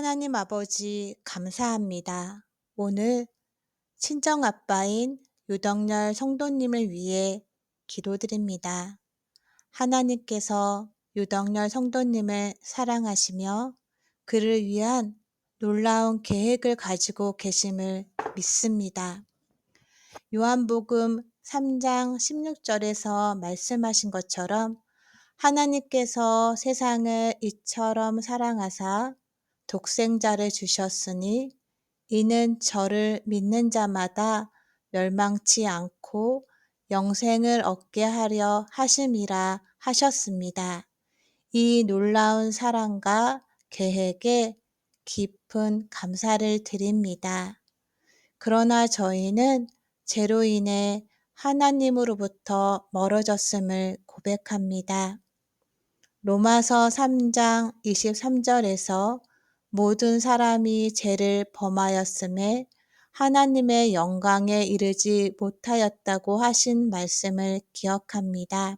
하나님 아버지 감사합니다. 오늘 친정아빠인 유덕열 성도님을 위해 기도드립니다. 하나님께서 유덕열 성도님을 사랑하시며 그를 위한 놀라운 계획을 가지고 계심을 믿습니다. 요한복음 3장 16절에서 말씀하신 것처럼 하나님께서 세상을 이처럼 사랑하사 독생자를 주셨으니 이는 저를 믿는 자마다 멸망치 않고 영생을 얻게 하려 하심이라 하셨습니다. 이 놀라운 사랑과 계획에 깊은 감사를 드립니다. 그러나 저희는 죄로 인해 하나님으로부터 멀어졌음을 고백합니다. 로마서 3장 23절에서 모든 사람이 죄를 범하였음에 하나님의 영광에 이르지 못하였다고 하신 말씀을 기억합니다.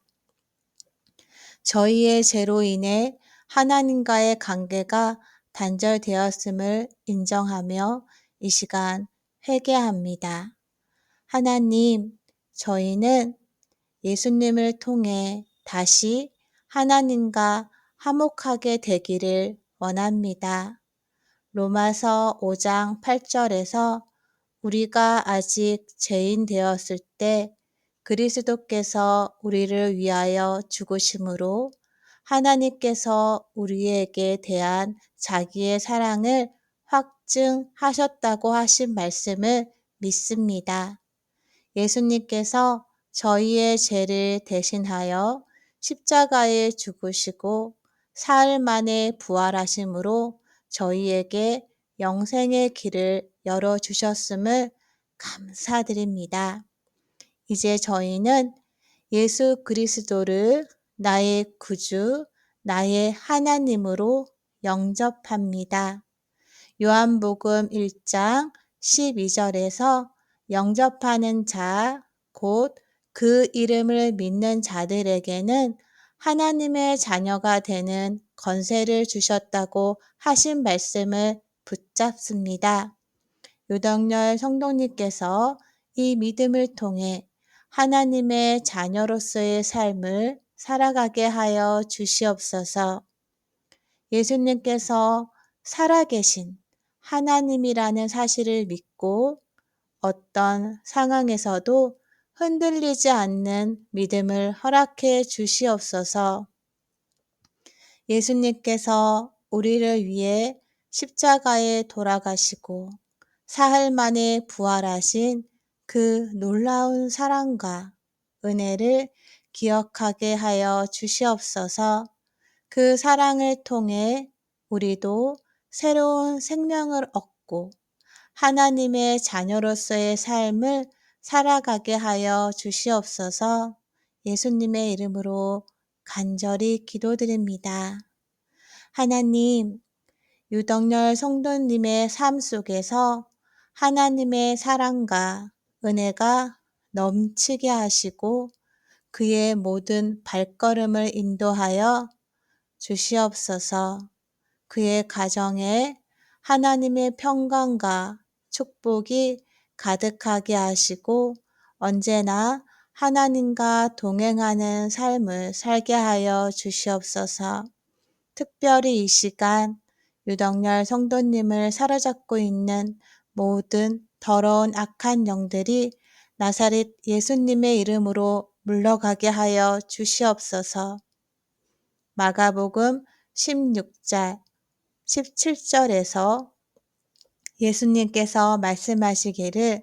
저희의 죄로 인해 하나님과의 관계가 단절되었음을 인정하며 이 시간 회개합니다. 하나님, 저희는 예수님을 통해 다시 하나님과 화목하게 되기를 원합니다. 로마서 5장 8절에서 우리가 아직 죄인 되었을 때 그리스도께서 우리를 위하여 죽으심으로 하나님께서 우리에게 대한 자기의 사랑을 확증하셨다고 하신 말씀을 믿습니다. 예수님께서 저희의 죄를 대신하여 십자가에 죽으시고 사흘 만에 부활하심으로 저희에게 영생의 길을 열어주셨음을 감사드립니다. 이제 저희는 예수 그리스도를 나의 구주, 나의 하나님으로 영접합니다. 요한복음 1장 12절에서 영접하는 자, 곧 그 이름을 믿는 자들에게는 하나님의 자녀가 되는 권세를 주셨다고 하신 말씀을 붙잡습니다. 유덕열 성도님께서 이 믿음을 통해 하나님의 자녀로서의 삶을 살아가게 하여 주시옵소서. 예수님께서 살아계신 하나님이라는 사실을 믿고 어떤 상황에서도 흔들리지 않는 믿음을 허락해 주시옵소서. 예수님께서 우리를 위해 십자가에 돌아가시고 사흘 만에 부활하신 그 놀라운 사랑과 은혜를 기억하게 하여 주시옵소서. 그 사랑을 통해 우리도 새로운 생명을 얻고 하나님의 자녀로서의 삶을 살아가게 하여 주시옵소서. 예수님의 이름으로 간절히 기도드립니다. 하나님, 유덕열 성도님의 삶 속에서 하나님의 사랑과 은혜가 넘치게 하시고 그의 모든 발걸음을 인도하여 주시옵소서. 그의 가정에 하나님의 평강과 축복이 가득하게 하시고 언제나 하나님과 동행하는 삶을 살게 하여 주시옵소서. 특별히 이 시간 유덕열 성도님을 사로잡고 있는 모든 더러운 악한 영들이 나사렛 예수님의 이름으로 물러가게 하여 주시옵소서. 마가복음 16장 17절에서 예수님께서 말씀하시기를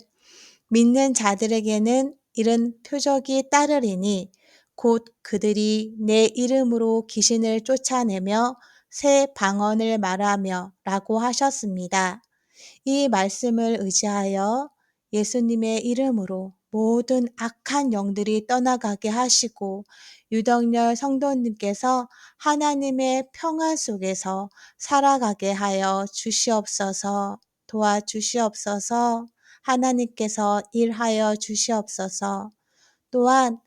믿는 자들에게는 이런 표적이 따르리니 곧 그들이 내 이름으로 귀신을 쫓아내며 새 방언을 말하며 라고 하셨습니다. 이 말씀을 의지하여 예수님의 이름으로 모든 악한 영들이 떠나가게 하시고 유덕열 성도님께서 하나님의 평안 속에서 살아가게 하여 주시옵소서. 도와주시옵소서. 하나님께서 일하여 주시옵소서. 또한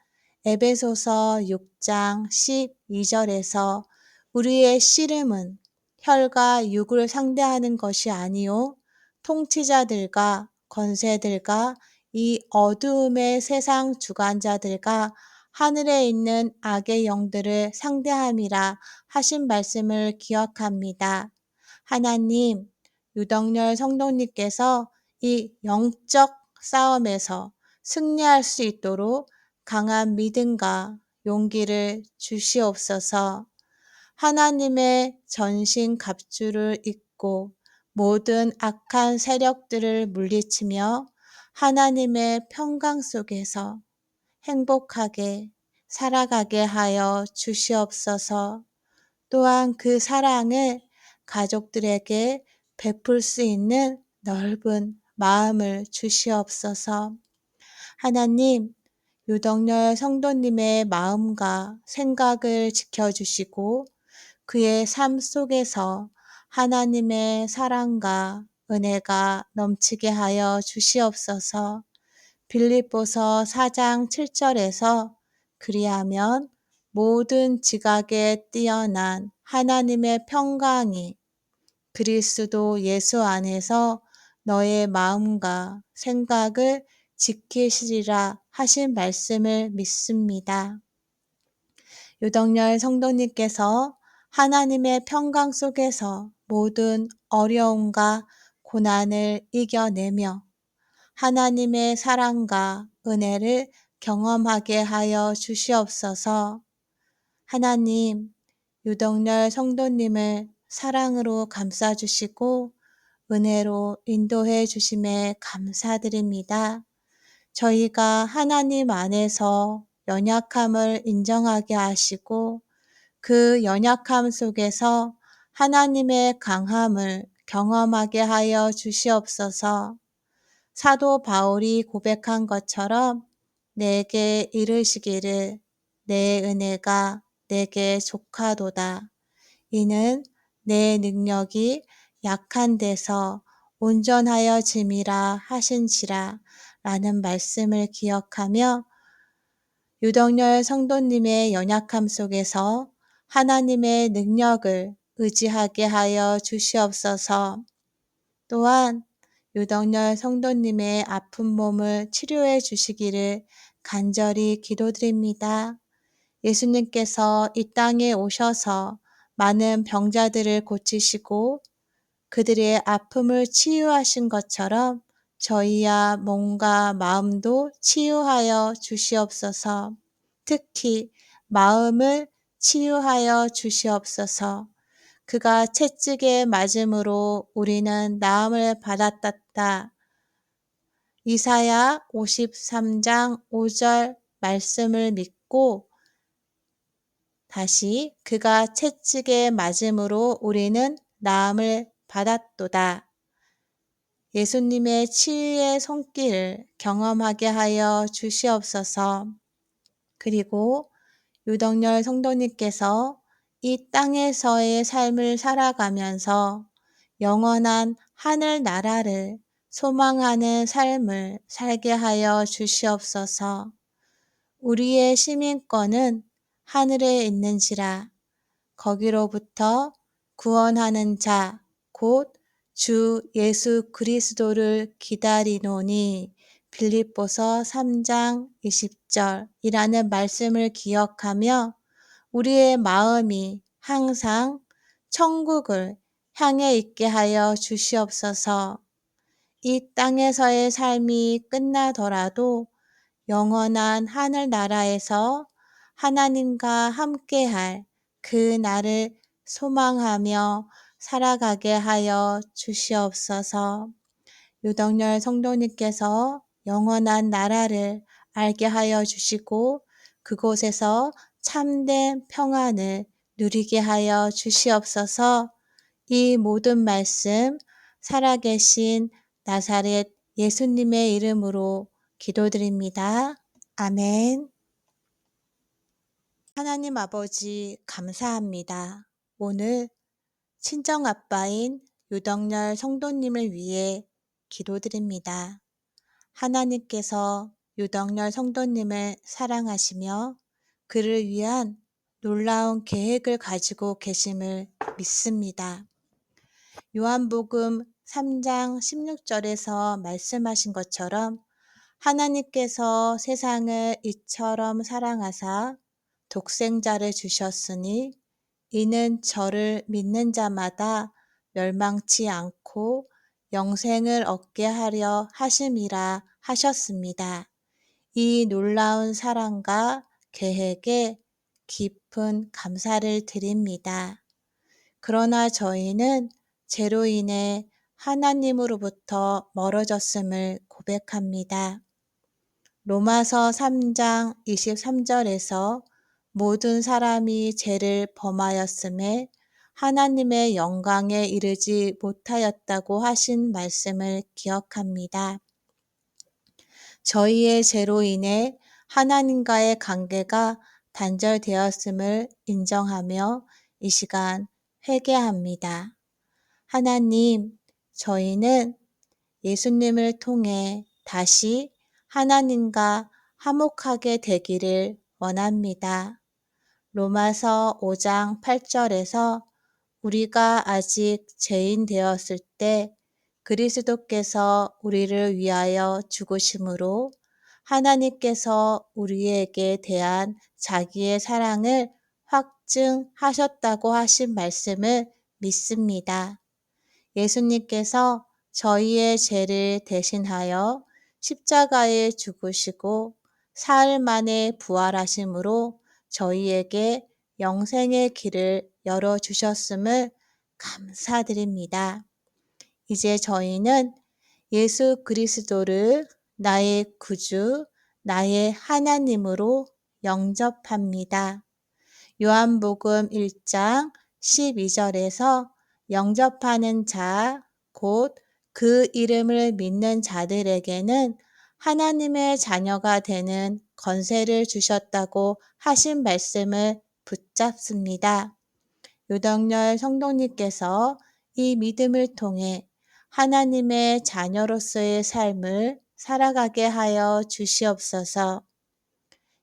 에베소서 6장 12절에서 우리의 씨름은 혈과 육을 상대하는 것이 아니요 통치자들과 권세들과 이 어두움의 세상 주관자들과 하늘에 있는 악의 영들을 상대함이라 하신 말씀을 기억합니다. 하나님, 유덕열 성도님께서 이 영적 싸움에서 승리할 수 있도록 강한 믿음과 용기를 주시옵소서. 하나님의 전신 갑주를 입고 모든 악한 세력들을 물리치며 하나님의 평강 속에서 행복하게 살아가게 하여 주시옵소서. 또한 그 사랑을 가족들에게 베풀 수 있는 넓은 마음을 주시옵소서. 하나님, 유덕열 성도님의 마음과 생각을 지켜주시고 그의 삶 속에서 하나님의 사랑과 은혜가 넘치게 하여 주시옵소서. 빌립보서 4장 7절에서 그리하면 모든 지각에 뛰어난 하나님의 평강이 그리스도 예수 안에서 너의 마음과 생각을 지키시리라 하신 말씀을 믿습니다. 유덕열 성도님께서 하나님의 평강 속에서 모든 어려움과 고난을 이겨내며 하나님의 사랑과 은혜를 경험하게 하여 주시옵소서. 하나님, 유덕열 성도님을 사랑으로 감싸주시고 은혜로 인도해 주심에 감사드립니다. 저희가 하나님 안에서 연약함을 인정하게 하시고 그 연약함 속에서 하나님의 강함을 경험하게 하여 주시옵소서. 사도 바울이 고백한 것처럼 내게 이르시기를 내 은혜가 내게 족하도다. 이는 내 능력이 약한 데서 온전하여 짐이라 하신지라 라는 말씀을 기억하며 유덕열 성도님의 연약함 속에서 하나님의 능력을 의지하게 하여 주시옵소서. 또한 유덕열 성도님의 아픈 몸을 치료해 주시기를 간절히 기도드립니다. 예수님께서 이 땅에 오셔서 많은 병자들을 고치시고 그들의 아픔을 치유하신 것처럼 저희야 몸과 마음도 치유하여 주시옵소서. 특히 마음을 치유하여 주시옵소서. 그가 채찍에 맞음으로 우리는 나음을 받았다. 이사야 53장 5절 말씀을 믿고 다시 그가 채찍에 맞음으로 우리는 나음을 받았도다. 예수님의 치유의 손길을 경험하게 하여 주시옵소서. 그리고 유덕열 성도님께서 이 땅에서의 삶을 살아가면서 영원한 하늘 나라를 소망하는 삶을 살게 하여 주시옵소서. 우리의 시민권은 하늘에 있는지라 거기로부터 구원하는 자, 곧 주 예수 그리스도를 기다리노니 빌립보서 3장 20절이라는 말씀을 기억하며 우리의 마음이 항상 천국을 향해 있게 하여 주시옵소서. 이 땅에서의 삶이 끝나더라도 영원한 하늘나라에서 하나님과 함께할 그 날을 소망하며 살아가게 하여 주시옵소서. 유덕열 성도님께서 영원한 나라를 알게 하여 주시고 그곳에서 참된 평안을 누리게 하여 주시옵소서. 이 모든 말씀 살아계신 나사렛 예수님의 이름으로 기도드립니다. 아멘. 하나님 아버지 감사합니다. 오늘 친정아빠인 유덕열 성도님을 위해 기도드립니다. 하나님께서 유덕열 성도님을 사랑하시며 그를 위한 놀라운 계획을 가지고 계심을 믿습니다. 요한복음 3장 16절에서 말씀하신 것처럼 하나님께서 세상을 이처럼 사랑하사 독생자를 주셨으니 이는 저를 믿는 자마다 멸망치 않고 영생을 얻게 하려 하심이라 하셨습니다. 이 놀라운 사랑과 계획에 깊은 감사를 드립니다. 그러나 저희는 죄로 인해 하나님으로부터 멀어졌음을 고백합니다. 로마서 3장 23절에서 모든 사람이 죄를 범하였음에 하나님의 영광에 이르지 못하였다고 하신 말씀을 기억합니다. 저희의 죄로 인해 하나님과의 관계가 단절되었음을 인정하며 이 시간 회개합니다. 하나님, 저희는 예수님을 통해 다시 하나님과 화목하게 되기를 원합니다. 로마서 5장 8절에서 우리가 아직 죄인 되었을 때 그리스도께서 우리를 위하여 죽으심으로 하나님께서 우리에게 대한 자기의 사랑을 확증하셨다고 하신 말씀을 믿습니다. 예수님께서 저희의 죄를 대신하여 십자가에 죽으시고 사흘 만에 부활하심으로 저희에게 영생의 길을 열어주셨음을 감사드립니다. 이제 저희는 예수 그리스도를 나의 구주, 나의 하나님으로 영접합니다. 요한복음 1장 12절에서 영접하는 자, 곧 그 이름을 믿는 자들에게는 하나님의 자녀가 되는 권세를 주셨다고 하신 말씀을 붙잡습니다. 유덕열 성도님께서 이 믿음을 통해 하나님의 자녀로서의 삶을 살아가게 하여 주시옵소서.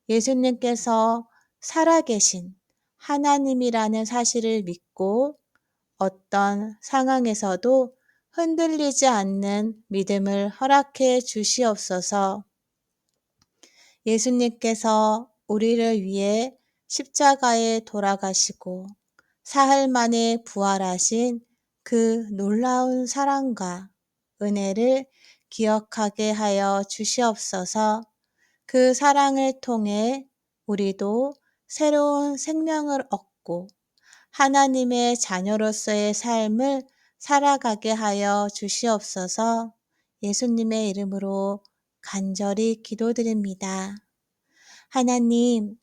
예수님께서 살아계신 하나님이라는 사실을 믿고 어떤 상황에서도 흔들리지 않는 믿음을 허락해 주시옵소서. 예수님께서 우리를 위해 십자가에 돌아가시고 사흘 만에 부활하신 그 놀라운 사랑과 은혜를 기억하게 하여 주시옵소서. 그 사랑을 통해 우리도 새로운 생명을 얻고 하나님의 자녀로서의 삶을 살아가게 하여 주시옵소서. 예수님의 이름으로 간절히 기도드립니다. 하나님,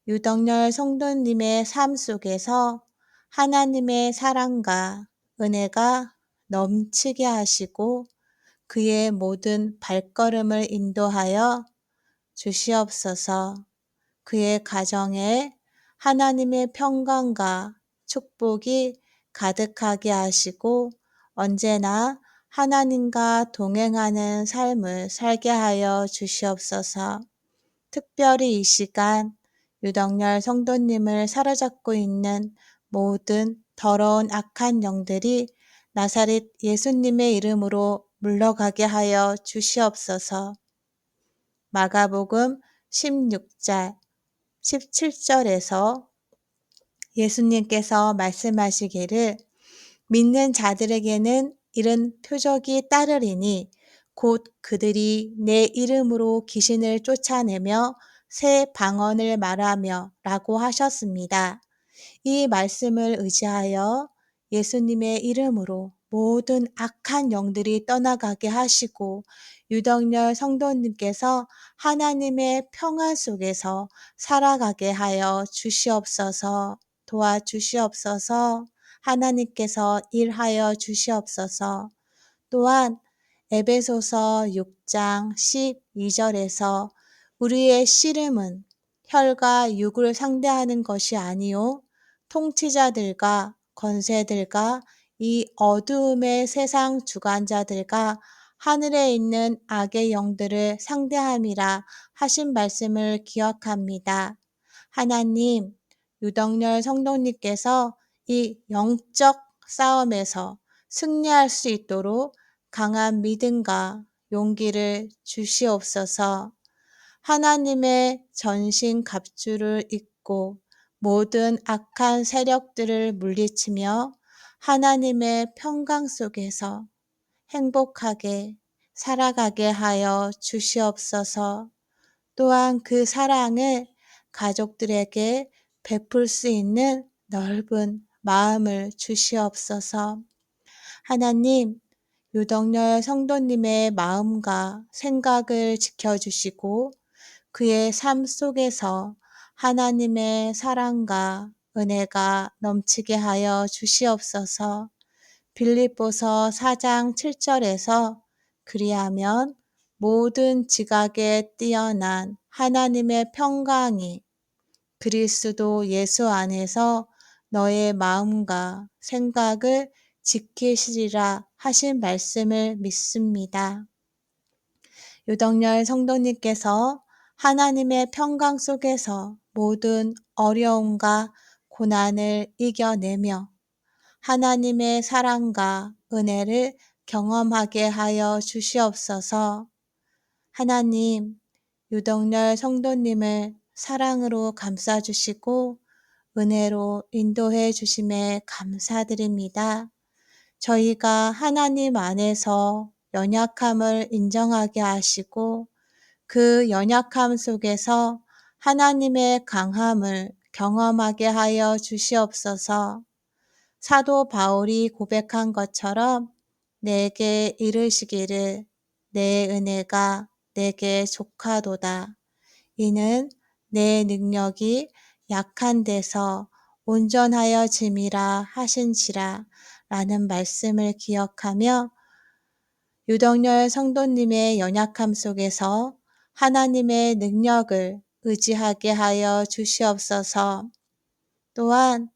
유덕열 성도님의 삶 속에서 하나님의 사랑과 은혜가 넘치게 하시고 그의 모든 발걸음을 인도하여 주시옵소서. 그의 가정에 하나님의 평강과 축복이 가득하게 하시고 언제나 하나님과 동행하는 삶을 살게 하여 주시옵소서. 특별히 이 시간 유덕열 성도님을 사로잡고 있는 모든 더러운 악한 영들이 나사렛 예수님의 이름으로 물러가게 하여 주시옵소서. 마가복음 16장 17절에서 예수님께서 말씀하시기를 믿는 자들에게는 이런 표적이 따르리니 곧 그들이 내 이름으로 귀신을 쫓아내며 새 방언을 말하며 라고 하셨습니다. 이 말씀을 의지하여 예수님의 이름으로 모든 악한 영들이 떠나가게 하시고 유덕열 성도님께서 하나님의 평안 속에서 살아가게 하여 주시옵소서. 도와주시옵소서. 하나님께서 일하여 주시옵소서. 또한 에베소서 6장 12절에서 우리의 씨름은 혈과 육을 상대하는 것이 아니요 통치자들과 권세들과 이 어두움의 세상 주관자들과 하늘에 있는 악의 영들을 상대함이라 하신 말씀을 기억합니다. 하나님, 유덕열 성도님께서 이 영적 싸움에서 승리할 수 있도록 강한 믿음과 용기를 주시옵소서. 하나님의 전신 갑주를 입고 모든 악한 세력들을 물리치며 하나님의 평강 속에서 행복하게 살아가게 하여 주시옵소서. 또한 그 사랑을 가족들에게 베풀 수 있는 넓은 마음을 주시옵소서. 하나님, 유덕열 성도님의 마음과 생각을 지켜주시고 그의 삶 속에서 하나님의 사랑과 은혜가 넘치게 하여 주시옵소서. 빌립보서 4장 7절에서 그리하면 모든 지각에 뛰어난 하나님의 평강이 그리스도 예수 안에서 너의 마음과 생각을 지키시리라 하신 말씀을 믿습니다. 유덕열 성도님께서 하나님의 평강 속에서 모든 어려움과 고난을 이겨내며 하나님의 사랑과 은혜를 경험하게 하여 주시옵소서. 하나님, 유덕열 성도님을 사랑으로 감싸주시고 은혜로 인도해 주심에 감사드립니다. 저희가 하나님 안에서 연약함을 인정하게 하시고 그 연약함 속에서 하나님의 강함을 경험하게 하여 주시옵소서. 사도 바울이 고백한 것처럼 내게 이르시기를 내 은혜가 내게 족하도다. 이는 내 능력이 약한 데서 온전하여 짐이라 하신지라 라는 말씀을 기억하며 유덕열 성도님의 연약함 속에서 하나님의 능력을 의지하게 하여 주시옵소서. 또한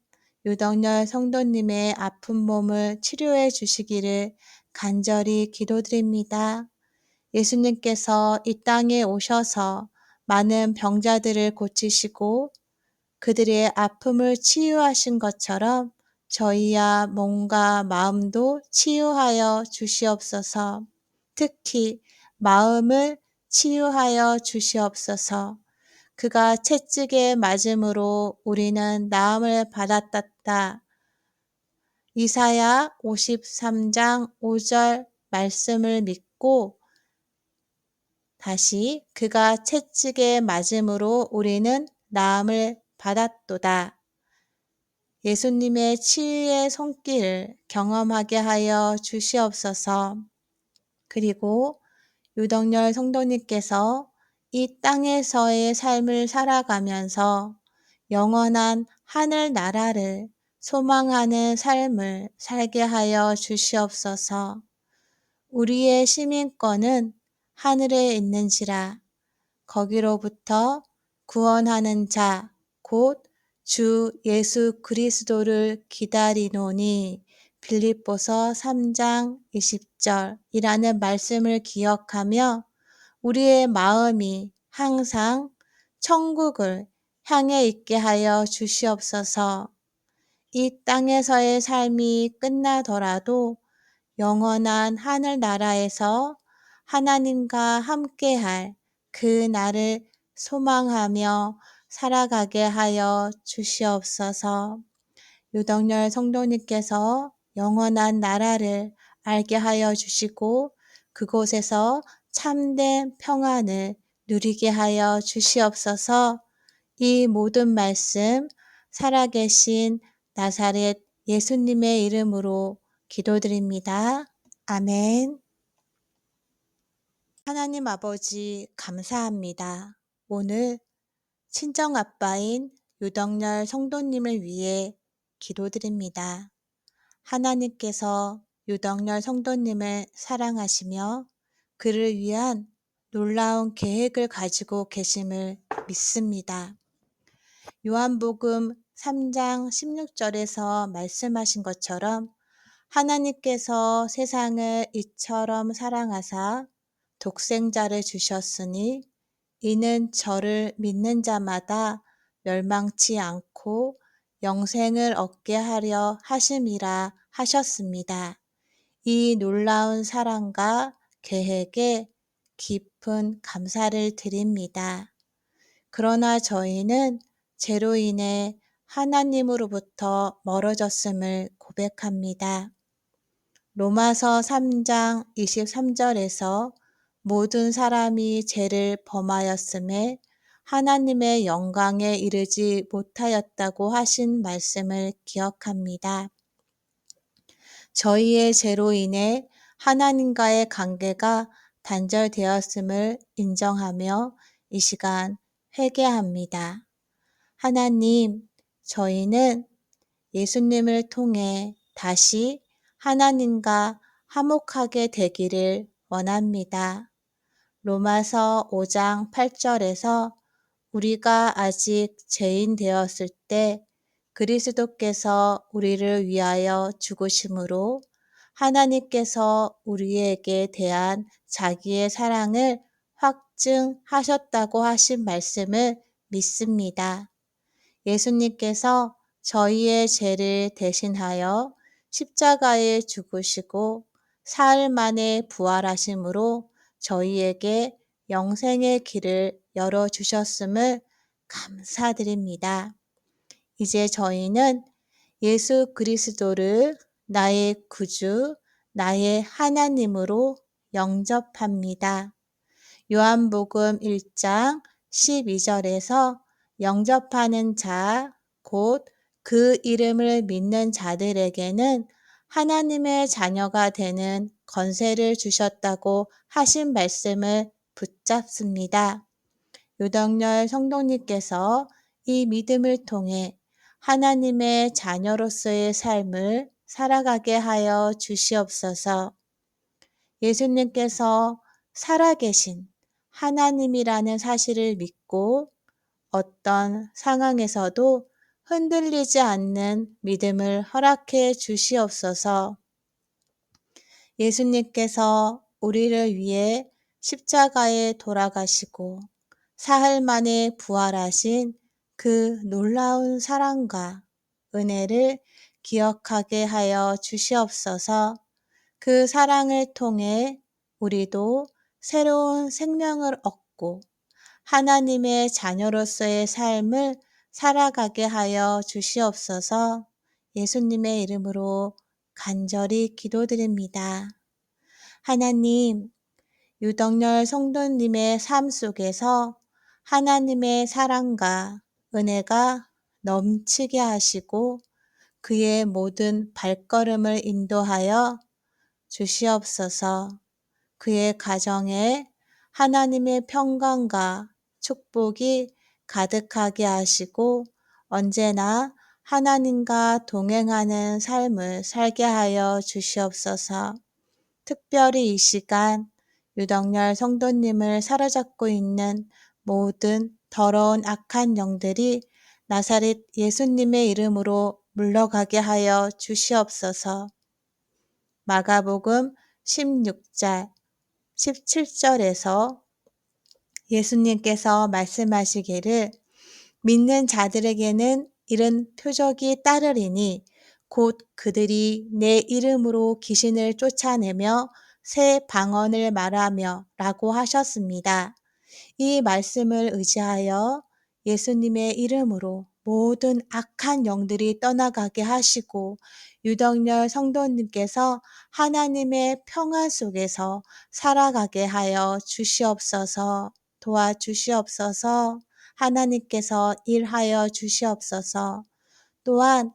유덕열 성도님의 아픈 몸을 치료해 주시기를 간절히 기도드립니다. 예수님께서 이 땅에 오셔서 많은 병자들을 고치시고 그들의 아픔을 치유하신 것처럼 저희야 몸과 마음도 치유하여 주시옵소서. 특히 마음을 치유하여 주시옵소서. 그가 채찍에 맞음으로 우리는 나음을 받았다. 이사야 53장 5절 말씀을 믿고 다시 그가 채찍에 맞음으로 우리는 나음을 받았도다. 예수님의 치유의 손길을 경험하게 하여 주시옵소서. 그리고 유덕열 성도님께서 이 땅에서의 삶을 살아가면서 영원한 하늘 나라를 소망하는 삶을 살게 하여 주시옵소서. 우리의 시민권은 하늘에 있는지라 거기로부터 구원하는 자, 곧 주 예수 그리스도를 기다리노니 빌립보서 3장 20절이라는 말씀을 기억하며 우리의 마음이 항상 천국을 향해 있게 하여 주시옵소서. 이 땅에서의 삶이 끝나더라도 영원한 하늘나라에서 하나님과 함께할 그 날을 소망하며 살아가게 하여 주시옵소서. 유덕열 성도님께서 영원한 나라를 알게 하여 주시고 그곳에서 참된 평안을 누리게 하여 주시옵소서. 이 모든 말씀 살아계신 나사렛 예수님의 이름으로 기도드립니다. 아멘. 하나님 아버지 감사합니다. 오늘 친정아빠인 유덕열 성도님을 위해 기도드립니다. 하나님께서 유덕열 성도님을 사랑하시며 그를 위한 놀라운 계획을 가지고 계심을 믿습니다. 요한복음 3장 16절에서 말씀하신 것처럼 하나님께서 세상을 이처럼 사랑하사 독생자를 주셨으니 이는 저를 믿는 자마다 멸망치 않고 영생을 얻게 하려 하심이라 하셨습니다. 이 놀라운 사랑과 계획에 깊은 감사를 드립니다. 그러나 저희는 죄로 인해 하나님으로부터 멀어졌음을 고백합니다. 로마서 3장 23절에서 모든 사람이 죄를 범하였음에 하나님의 영광에 이르지 못하였다고 하신 말씀을 기억합니다. 저희의 죄로 인해 하나님과의 관계가 단절되었음을 인정하며 이 시간 회개합니다. 하나님, 저희는 예수님을 통해 다시 하나님과 화목하게 되기를 원합니다. 로마서 5장 8절에서 우리가 아직 죄인 되었을 때 그리스도께서 우리를 위하여 죽으심으로 하나님께서 우리에게 대한 자기의 사랑을 확증하셨다고 하신 말씀을 믿습니다. 예수님께서 저희의 죄를 대신하여 십자가에 죽으시고 사흘 만에 부활하심으로 저희에게 영생의 길을 열어주셨음을 감사드립니다. 이제 저희는 예수 그리스도를 나의 구주, 나의 하나님으로 영접합니다. 요한복음 1장 12절에서 영접하는 자, 곧 그 이름을 믿는 자들에게는 하나님의 자녀가 되는 권세를 주셨다고 하신 말씀을 붙잡습니다. 유덕열 성도님께서 이 믿음을 통해 하나님의 자녀로서의 삶을 살아가게 하여 주시옵소서. 예수님께서 살아계신 하나님이라는 사실을 믿고 어떤 상황에서도 흔들리지 않는 믿음을 허락해 주시옵소서. 예수님께서 우리를 위해 십자가에 돌아가시고 사흘 만에 부활하신 그 놀라운 사랑과 은혜를 기억하게 하여 주시옵소서. 그 사랑을 통해 우리도 새로운 생명을 얻고 하나님의 자녀로서의 삶을 살아가게 하여 주시옵소서. 예수님의 이름으로 간절히 기도드립니다. 하나님, 유덕열 성도님의 삶 속에서 하나님의 사랑과 은혜가 넘치게 하시고 그의 모든 발걸음을 인도하여 주시옵소서. 그의 가정에 하나님의 평강과 축복이 가득하게 하시고 언제나 하나님과 동행하는 삶을 살게 하여 주시옵소서. 특별히 이 시간 유덕열 성도님을 사로잡고 있는 모든 더러운 악한 영들이 나사렛 예수님의 이름으로 물러가게 하여 주시옵소서. 마가복음 16장 17절에서 예수님께서 말씀하시기를 믿는 자들에게는 이런 표적이 따르리니 곧 그들이 내 이름으로 귀신을 쫓아내며 새 방언을 말하며 라고 하셨습니다. 이 말씀을 의지하여 예수님의 이름으로 모든 악한 영들이 떠나가게 하시고 유덕열 성도님께서 하나님의 평안 속에서 살아가게 하여 주시옵소서. 도와주시옵소서. 하나님께서 일하여 주시옵소서. 또한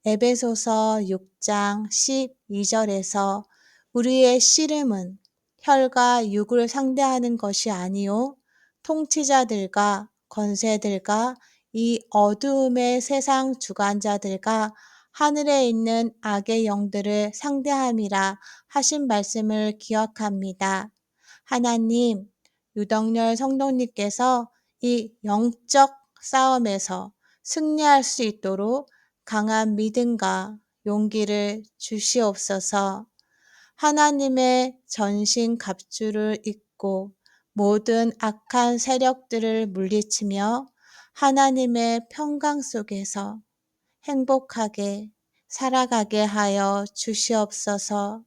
에베소서 6장 12절에서 우리의 씨름은 혈과 육을 상대하는 것이 아니요 통치자들과 권세들과 이 어두움의 세상 주관자들과 하늘에 있는 악의 영들을 상대함이라 하신 말씀을 기억합니다. 하나님, 유덕열 성도님께서 이 영적 싸움에서 승리할 수 있도록 강한 믿음과 용기를 주시옵소서. 하나님의 전신 갑주를 입고 모든 악한 세력들을 물리치며 하나님의 평강 속에서 행복하게 살아가게 하여 주시옵소서.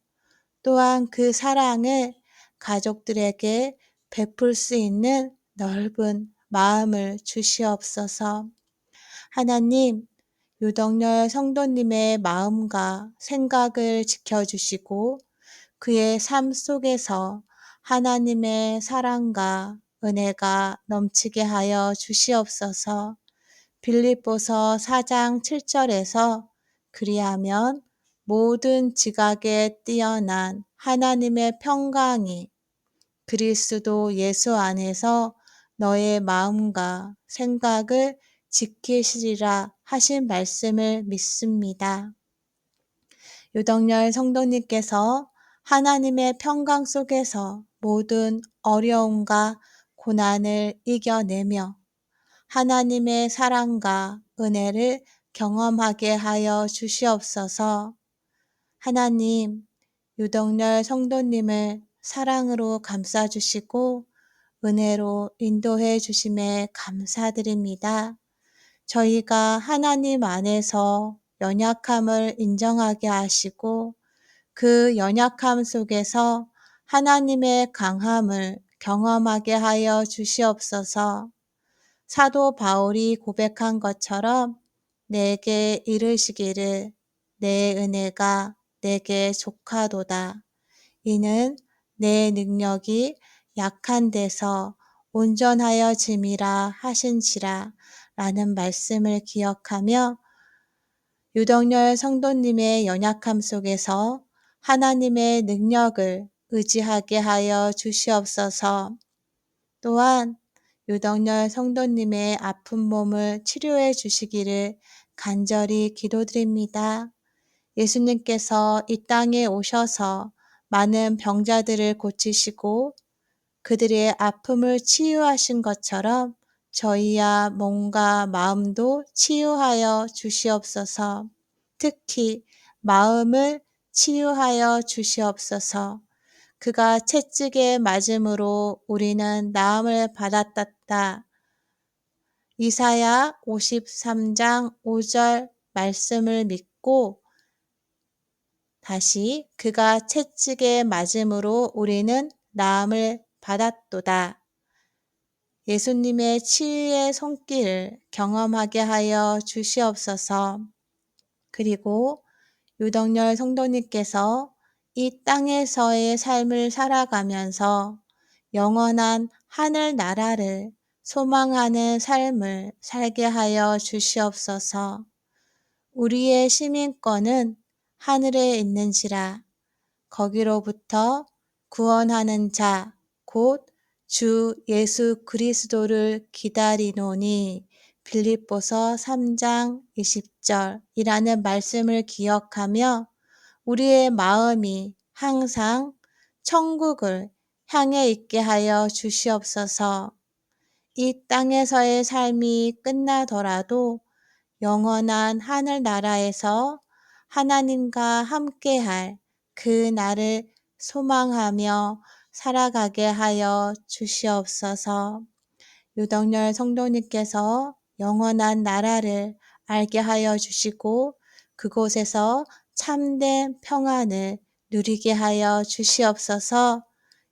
또한 그 사랑을 가족들에게 베풀 수 있는 넓은 마음을 주시옵소서. 하나님, 유덕열 성도님의 마음과 생각을 지켜주시고 그의 삶 속에서 하나님의 사랑과 은혜가 넘치게 하여 주시옵소서. 빌립보서 4장 7절에서 그리하면 모든 지각에 뛰어난 하나님의 평강이 그리스도 예수 안에서 너의 마음과 생각을 지키시리라 하신 말씀을 믿습니다. 유덕열 성도님께서 하나님의 평강 속에서 모든 어려움과 고난을 이겨내며 하나님의 사랑과 은혜를 경험하게 하여 주시옵소서. 하나님, 유덕열 성도님을 사랑으로 감싸주시고 은혜로 인도해 주심에 감사드립니다. 저희가 하나님 안에서 연약함을 인정하게 하시고 그 연약함 속에서 하나님의 강함을 경험하게 하여 주시옵소서. 사도 바울이 고백한 것처럼 내게 이르시기를 내 은혜가 내게 족하도다. 이는 내 능력이 약한 데서 온전하여 짐이라 하신지라 라는 말씀을 기억하며 유덕열 성도님의 연약함 속에서 하나님의 능력을 의지하게 하여 주시옵소서. 또한 유덕열 성도님의 아픈 몸을 치료해 주시기를 간절히 기도드립니다. 예수님께서 이 땅에 오셔서 많은 병자들을 고치시고 그들의 아픔을 치유하신 것처럼 저희야 몸과 마음도 치유하여 주시옵소서. 특히 마음을 치유하여 주시옵소서. 그가 채찍에 맞음으로 우리는 나음을 받았다. 이사야 53장 5절 말씀을 믿고 다시 그가 채찍에 맞음으로 우리는 나음을 받았도다. 예수님의 치유의 손길을 경험하게 하여 주시옵소서. 그리고 유덕열 성도님께서 이 땅에서의 삶을 살아가면서 영원한 하늘 나라를 소망하는 삶을 살게 하여 주시옵소서. 우리의 시민권은 하늘에 있는지라 거기로부터 구원하는 자, 곧 주 예수 그리스도를 기다리노니 빌립보서 3장 20절이라는 말씀을 기억하며 우리의 마음이 항상 천국을 향해 있게 하여 주시옵소서. 이 땅에서의 삶이 끝나더라도 영원한 하늘나라에서 하나님과 함께할 그 날을 소망하며 살아가게 하여 주시옵소서. 유덕열 성도님께서 영원한 나라를 알게 하여 주시고 그곳에서 참된 평안을 누리게 하여 주시옵소서.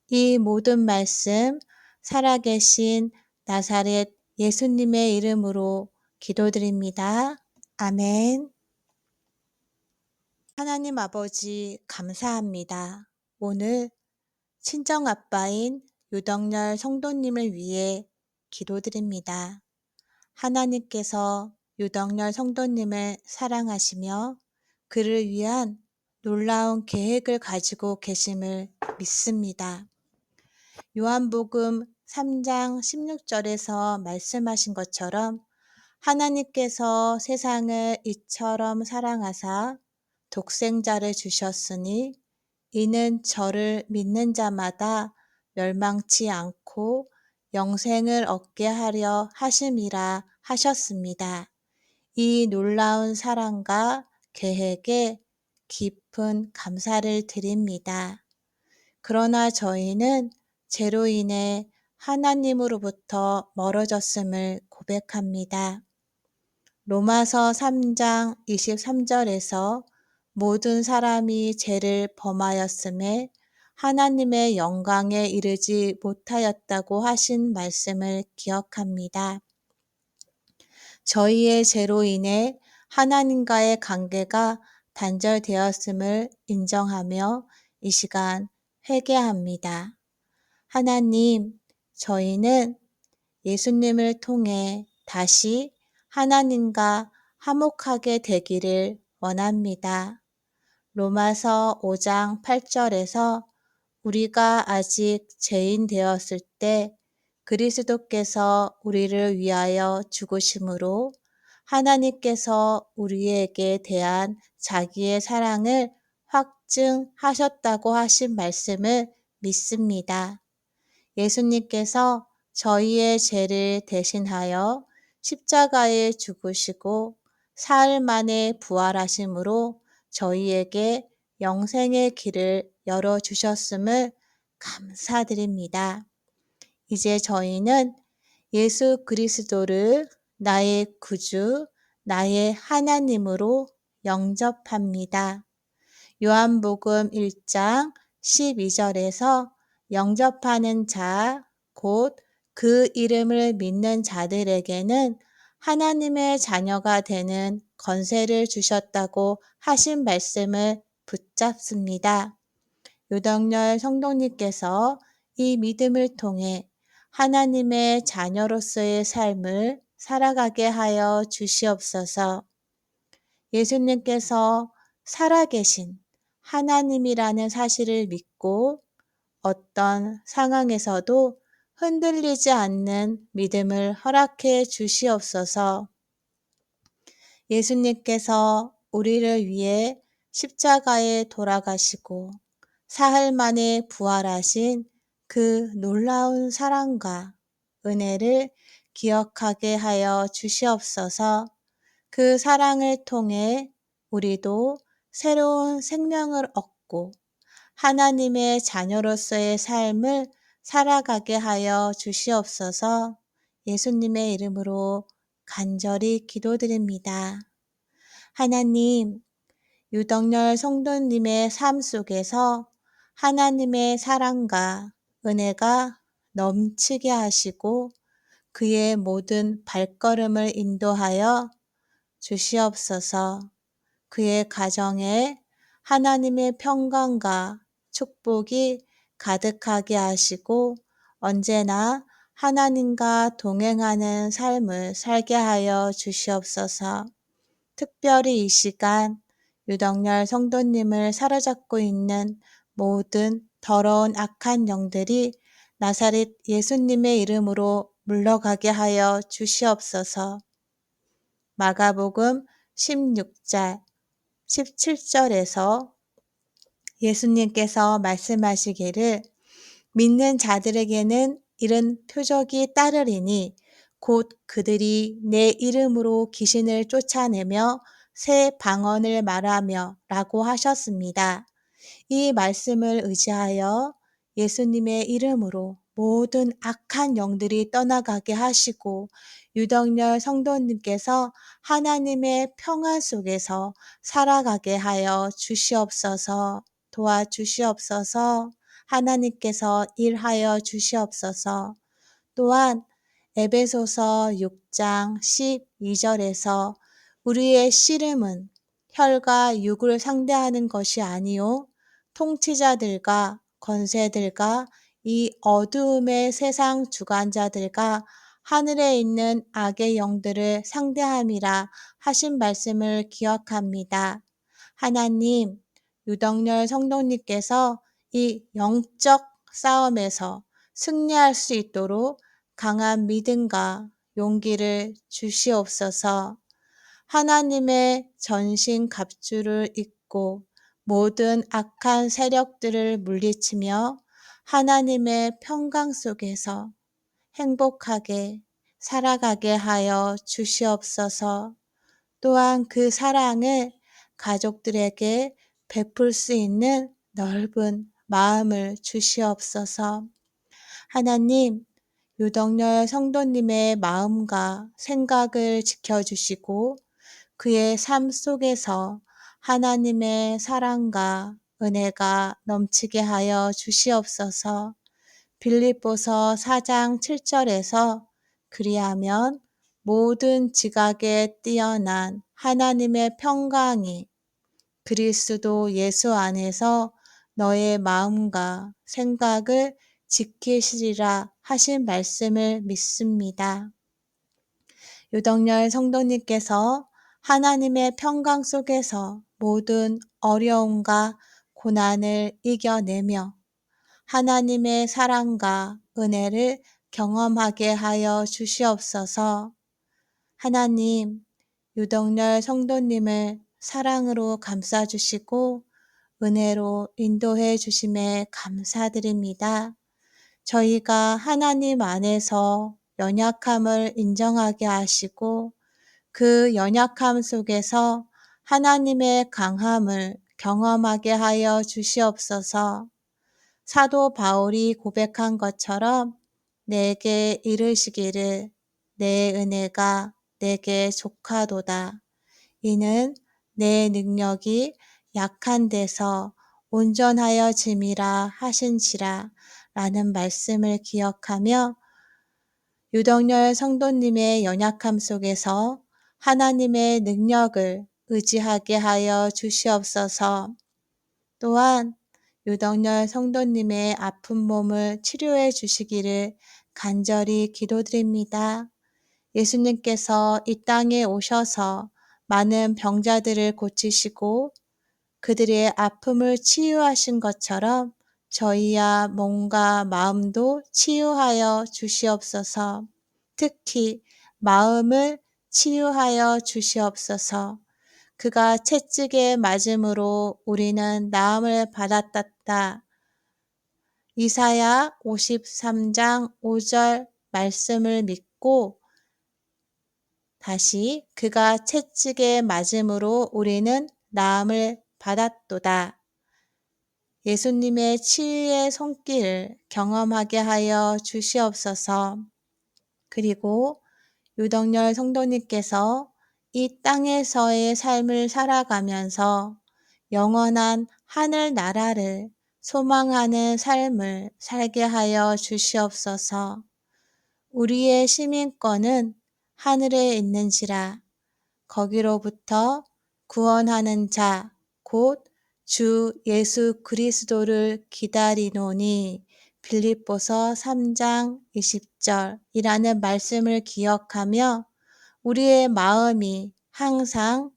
이 모든 말씀 살아계신 나사렛 예수님의 이름으로 기도드립니다. 아멘. 하나님 아버지 감사합니다. 오늘 친정아빠인 유덕열 성도님을 위해 기도드립니다. 하나님께서 유덕열 성도님을 사랑하시며 그를 위한 놀라운 계획을 가지고 계심을 믿습니다. 요한복음 3장 16절에서 말씀하신 것처럼 하나님께서 세상을 이처럼 사랑하사 독생자를 주셨으니 이는 저를 믿는 자마다 멸망치 않고 영생을 얻게 하려 하심이라 하셨습니다. 이 놀라운 사랑과 계획에 깊은 감사를 드립니다. 그러나 저희는 죄로 인해 하나님으로부터 멀어졌음을 고백합니다. 로마서 3장 23절에서 모든 사람이 죄를 범하였음에 하나님의 영광에 이르지 못하였다고 하신 말씀을 기억합니다. 저희의 죄로 인해 하나님과의 관계가 단절되었음을 인정하며 이 시간 회개합니다. 하나님, 저희는 예수님을 통해 다시 하나님과 화목하게 되기를 원합니다. 로마서 5장 8절에서 우리가 아직 죄인 되었을 때 그리스도께서 우리를 위하여 죽으심으로 하나님께서 우리에게 대한 자기의 사랑을 확증하셨다고 하신 말씀을 믿습니다. 예수님께서 저희의 죄를 대신하여 십자가에 죽으시고 사흘 만에 부활하심으로 저희에게 영생의 길을 열어주셨음을 감사드립니다. 이제 저희는 예수 그리스도를 나의 구주, 나의 하나님으로 영접합니다. 요한복음 1장 12절에서 영접하는 자, 곧 그 이름을 믿는 자들에게는 하나님의 자녀가 되는 권세를 주셨다고 하신 말씀을 붙잡습니다. 유덕열 성도님께서 이 믿음을 통해 하나님의 자녀로서의 삶을 살아가게 하여 주시옵소서. 예수님께서 살아계신 하나님이라는 사실을 믿고 어떤 상황에서도 흔들리지 않는 믿음을 허락해 주시옵소서. 예수님께서 우리를 위해 십자가에 돌아가시고 사흘 만에 부활하신 그 놀라운 사랑과 은혜를 기억하게 하여 주시옵소서. 그 사랑을 통해 우리도 새로운 생명을 얻고 하나님의 자녀로서의 삶을 살아가게 하여 주시옵소서. 예수님의 이름으로 간절히 기도드립니다. 하나님, 유덕열 성도님의 삶 속에서 하나님의 사랑과 은혜가 넘치게 하시고 그의 모든 발걸음을 인도하여 주시옵소서. 그의 가정에 하나님의 평강과 축복이 가득하게 하시고 언제나 하나님과 동행하는 삶을 살게 하여 주시옵소서. 특별히 이 시간 유덕열 성도님을 사로잡고 있는 모든 더러운 악한 영들이 나사렛 예수님의 이름으로 물러가게 하여 주시옵소서. 마가복음 16장 17절에서 예수님께서 말씀하시기를 믿는 자들에게는 이런 표적이 따르리니 곧 그들이 내 이름으로 귀신을 쫓아내며 새 방언을 말하며 라고 하셨습니다. 이 말씀을 의지하여 예수님의 이름으로 모든 악한 영들이 떠나가게 하시고 유덕열 성도님께서 하나님의 평안 속에서 살아가게 하여 주시옵소서. 도와주시옵소서. 하나님께서 일하여 주시옵소서. 또한 에베소서 6장 12절에서 우리의 씨름은 혈과 육을 상대하는 것이 아니요 통치자들과 권세들과 이 어두움의 세상 주관자들과 하늘에 있는 악의 영들을 상대함이라 하신 말씀을 기억합니다. 하나님, 유덕열 성도님께서 이 영적 싸움에서 승리할 수 있도록 강한 믿음과 용기를 주시옵소서. 하나님의 전신 갑주를 입고 모든 악한 세력들을 물리치며 하나님의 평강 속에서 행복하게 살아가게 하여 주시옵소서. 또한 그 사랑을 가족들에게 베풀 수 있는 넓은 마음을 주시옵소서. 하나님, 유덕열 성도님의 마음과 생각을 지켜주시고 그의 삶 속에서 하나님의 사랑과 은혜가 넘치게 하여 주시옵소서. 빌립보서 4장 7절에서 그리하면 모든 지각에 뛰어난 하나님의 평강이 그리스도 예수 안에서 너의 마음과 생각을 지키시리라 하신 말씀을 믿습니다. 유덕열 성도님께서 하나님의 평강 속에서 모든 어려움과 고난을 이겨내며 하나님의 사랑과 은혜를 경험하게 하여 주시옵소서. 하나님, 유덕열 성도님을 사랑으로 감싸주시고 은혜로 인도해 주심에 감사드립니다. 저희가 하나님 안에서 연약함을 인정하게 하시고 그 연약함 속에서 하나님의 강함을 경험하게 하여 주시옵소서. 사도 바울이 고백한 것처럼 내게 이르시기를 내 은혜가 내게 족하도다. 이는 내 능력이 약한 데서 온전하여 짐이라 하신지라 라는 말씀을 기억하며 유덕열 성도님의 연약함 속에서 하나님의 능력을 의지하게 하여 주시옵소서. 또한 유덕열 성도님의 아픈 몸을 치료해 주시기를 간절히 기도드립니다. 예수님께서 이 땅에 오셔서 많은 병자들을 고치시고 그들의 아픔을 치유하신 것처럼 저희야 몸과 마음도 치유하여 주시옵소서. 특히 마음을 치유하여 주시옵소서. 그가 채찍에 맞음으로 우리는 나음을 받았다. 이사야 53장 5절 말씀을 믿고 다시 그가 채찍에 맞음으로 우리는 나음을 받았도다. 예수님의 치유의 손길을 경험하게 하여 주시옵소서. 그리고 유덕열 성도님께서 이 땅에서의 삶을 살아가면서 영원한 하늘 나라를 소망하는 삶을 살게 하여 주시옵소서. 우리의 시민권은 하늘에 있는지라 거기로부터 구원하는 자, 곧 주 예수 그리스도를 기다리노니 빌립보서 3장 20절이라는 말씀을 기억하며 우리의 마음이 항상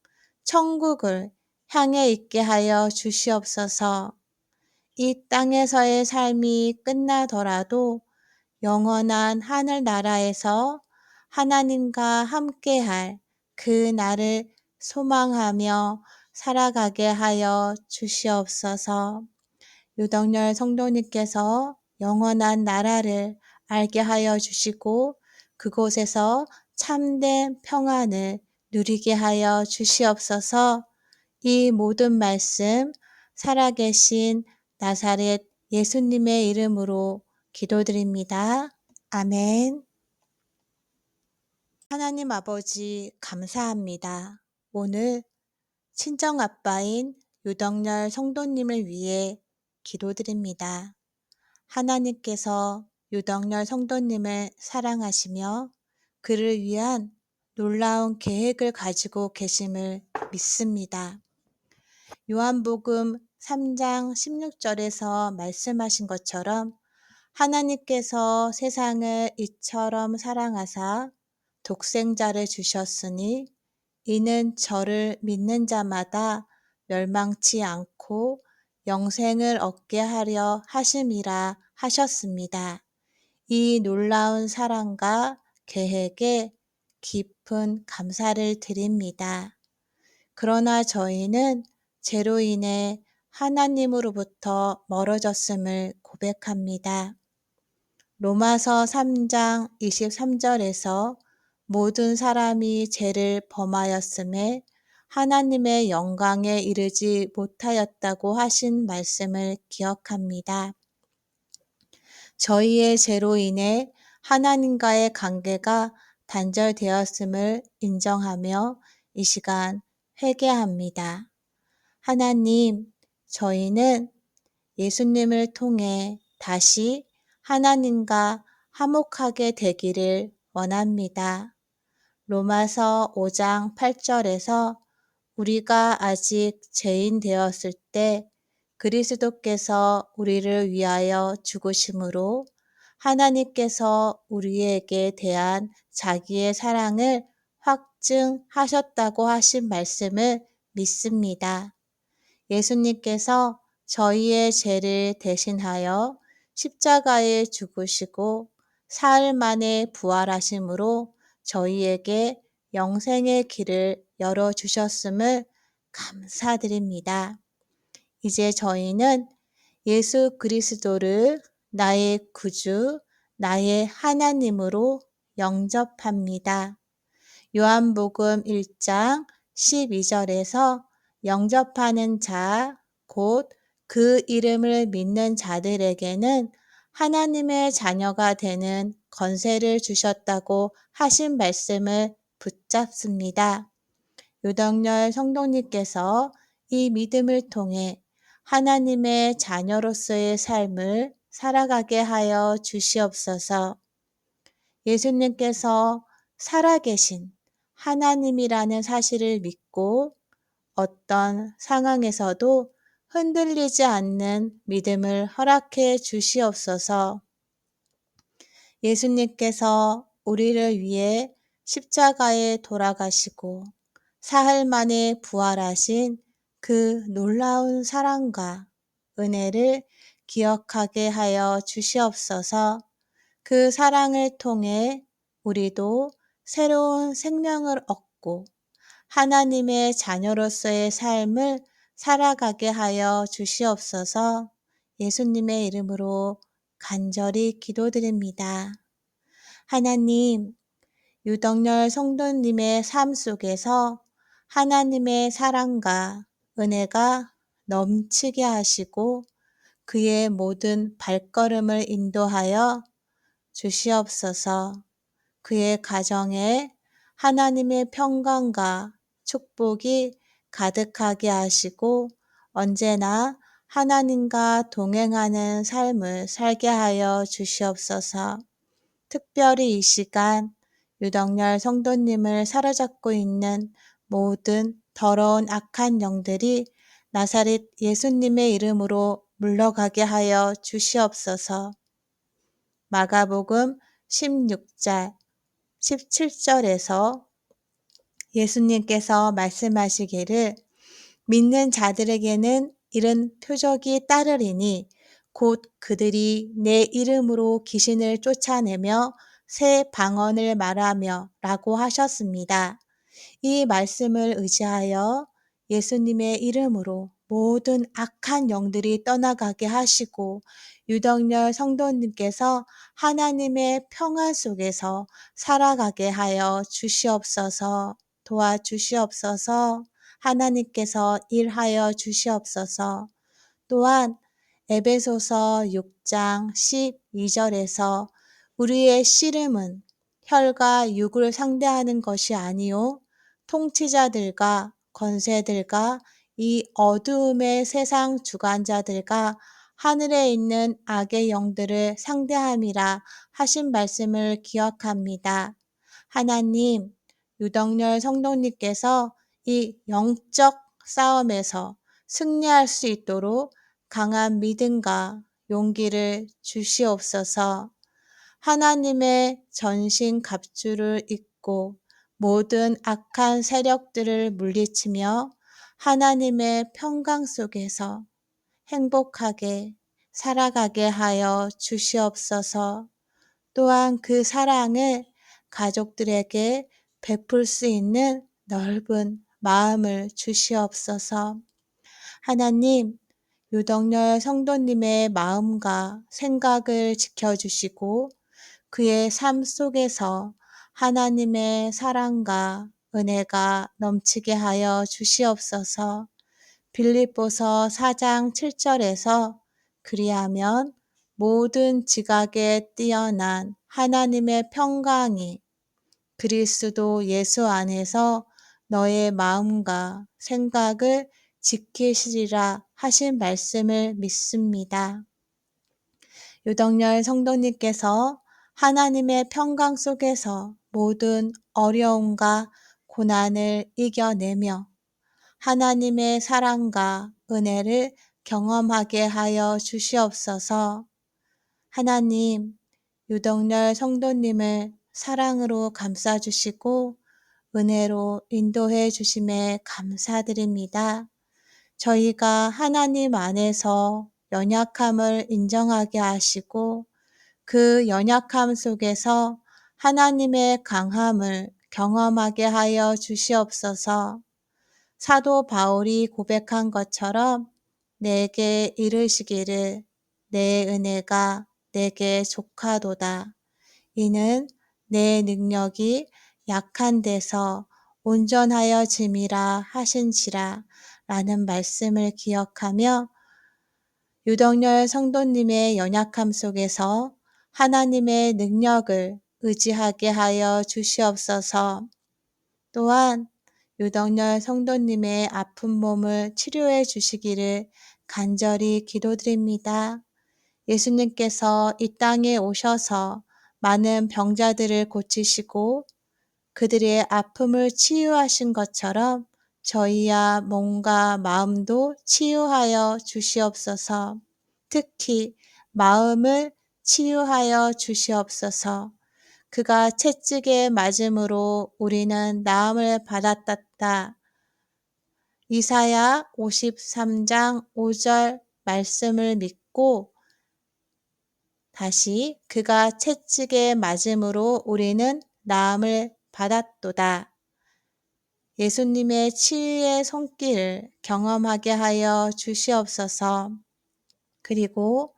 천국을 향해 있게 하여 주시옵소서. 이 땅에서의 삶이 끝나더라도 영원한 하늘나라에서 하나님과 함께할 그 날을 소망하며 살아가게 하여 주시옵소서. 유덕열 성도님께서 영원한 나라를 알게 하여 주시고 그곳에서 참된 평안을 누리게 하여 주시옵소서. 이 모든 말씀 살아계신 나사렛 예수님의 이름으로 기도드립니다. 아멘. 하나님 아버지 감사합니다. 오늘 친정아빠인 유덕열 성도님을 위해 기도드립니다. 하나님께서 유덕열 성도님을 사랑하시며 그를 위한 놀라운 계획을 가지고 계심을 믿습니다. 요한복음 3장 16절에서 말씀하신 것처럼 하나님께서 세상을 이처럼 사랑하사 독생자를 주셨으니 이는 저를 믿는 자마다 멸망치 않고 영생을 얻게 하려 하심이라 하셨습니다. 이 놀라운 사랑과 계획에 깊은 감사를 드립니다. 그러나 저희는 죄로 인해 하나님으로부터 멀어졌음을 고백합니다. 로마서 3장 23절에서 모든 사람이 죄를 범하였음에 하나님의 영광에 이르지 못하였다고 하신 말씀을 기억합니다. 저희의 죄로 인해 하나님과의 관계가 단절되었음을 인정하며 이 시간 회개합니다. 하나님, 저희는 예수님을 통해 다시 하나님과 화목하게 되기를 원합니다. 로마서 5장 8절에서 우리가 아직 죄인 되었을 때 그리스도께서 우리를 위하여 죽으심으로 하나님께서 우리에게 대한 자기의 사랑을 확증하셨다고 하신 말씀을 믿습니다. 예수님께서 저희의 죄를 대신하여 십자가에 죽으시고 사흘 만에 부활하심으로 저희에게 영생의 길을 열어주셨음을 감사드립니다. 이제 저희는 예수 그리스도를 나의 구주, 나의 하나님으로 영접합니다. 요한복음 1장 12절에서 영접하는 자, 곧 그 이름을 믿는 자들에게는 하나님의 자녀가 되는 권세를 주셨다고 하신 말씀을 붙잡습니다. 유덕열 성도님께서 이 믿음을 통해 하나님의 자녀로서의 삶을 살아가게 하여 주시옵소서. 예수님께서 살아계신 하나님이라는 사실을 믿고 어떤 상황에서도 흔들리지 않는 믿음을 허락해 주시옵소서. 예수님께서 우리를 위해 십자가에 돌아가시고 사흘 만에 부활하신 그 놀라운 사랑과 은혜를 기억하게 하여 주시옵소서. 그 사랑을 통해 우리도 새로운 생명을 얻고 하나님의 자녀로서의 삶을 살아가게 하여 주시옵소서. 예수님의 이름으로 간절히 기도드립니다. 하나님, 유덕열 성도님의 삶 속에서 하나님의 사랑과 은혜가 넘치게 하시고 그의 모든 발걸음을 인도하여 주시옵소서. 그의 가정에 하나님의 평강과 축복이 가득하게 하시고 언제나 하나님과 동행하는 삶을 살게 하여 주시옵소서. 특별히 이 시간 유덕열 성도님을 사로잡고 있는 모든 더러운 악한 영들이 나사렛 예수님의 이름으로 물러가게 하여 주시옵소서. 마가복음 16장 17절에서 예수님께서 말씀하시기를 믿는 자들에게는 이런 표적이 따르리니 곧 그들이 내 이름으로 귀신을 쫓아내며 새 방언을 말하며 라고 하셨습니다. 이 말씀을 의지하여 예수님의 이름으로 모든 악한 영들이 떠나가게 하시고 유덕열 성도님께서 하나님의 평안 속에서 살아가게 하여 주시옵소서. 도와주시옵소서. 하나님께서 일하여 주시옵소서. 또한 에베소서 6장 12절에서 우리의 씨름은 혈과 육을 상대하는 것이 아니요 통치자들과 권세들과 이 어두움의 세상 주관자들과 하늘에 있는 악의 영들을 상대함이라 하신 말씀을 기억합니다. 하나님, 유덕열 성도님께서 이 영적 싸움에서 승리할 수 있도록 강한 믿음과 용기를 주시옵소서. 하나님의 전신 갑주를 입고 모든 악한 세력들을 물리치며 하나님의 평강 속에서 행복하게 살아가게 하여 주시옵소서. 또한 그 사랑을 가족들에게 베풀 수 있는 넓은 마음을 주시옵소서. 하나님, 유덕열 성도님의 마음과 생각을 지켜주시고 그의 삶 속에서 하나님의 사랑과 은혜가 넘치게 하여 주시옵소서. 빌립보서 4장 7절에서 그리하면 모든 지각에 뛰어난 하나님의 평강이 그리스도 예수 안에서 너의 마음과 생각을 지키시리라 하신 말씀을 믿습니다. 유덕열 성도님께서 하나님의 평강 속에서 모든 어려움과 고난을 이겨내며 하나님의 사랑과 은혜를 경험하게 하여 주시옵소서. 하나님, 유덕열 성도님을 사랑으로 감싸주시고 은혜로 인도해 주심에 감사드립니다. 저희가 하나님 안에서 연약함을 인정하게 하시고 그 연약함 속에서 하나님의 강함을 경험하게 하여 주시옵소서. 사도 바울이 고백한 것처럼 내게 이르시기를 내 은혜가 내게 족하도다. 이는 내 능력이 약한 데서 온전하여 짐이라 하신지라 라는 말씀을 기억하며 유덕열 성도님의 연약함 속에서 하나님의 능력을 의지하게 하여 주시옵소서. 또한 유덕열 성도님의 아픈 몸을 치료해 주시기를 간절히 기도드립니다. 예수님께서 이 땅에 오셔서 많은 병자들을 고치시고 그들의 아픔을 치유하신 것처럼 저희야 몸과 마음도 치유하여 주시옵소서. 특히 마음을 치유하여 주시옵소서. 그가 채찍에 맞음으로 우리는 나음을 받았다. 이사야 53장 5절 말씀을 믿고 다시 그가 채찍에 맞음으로 우리는 나음을 받았도다. 예수님의 치유의 손길을 경험하게 하여 주시옵소서. 그리고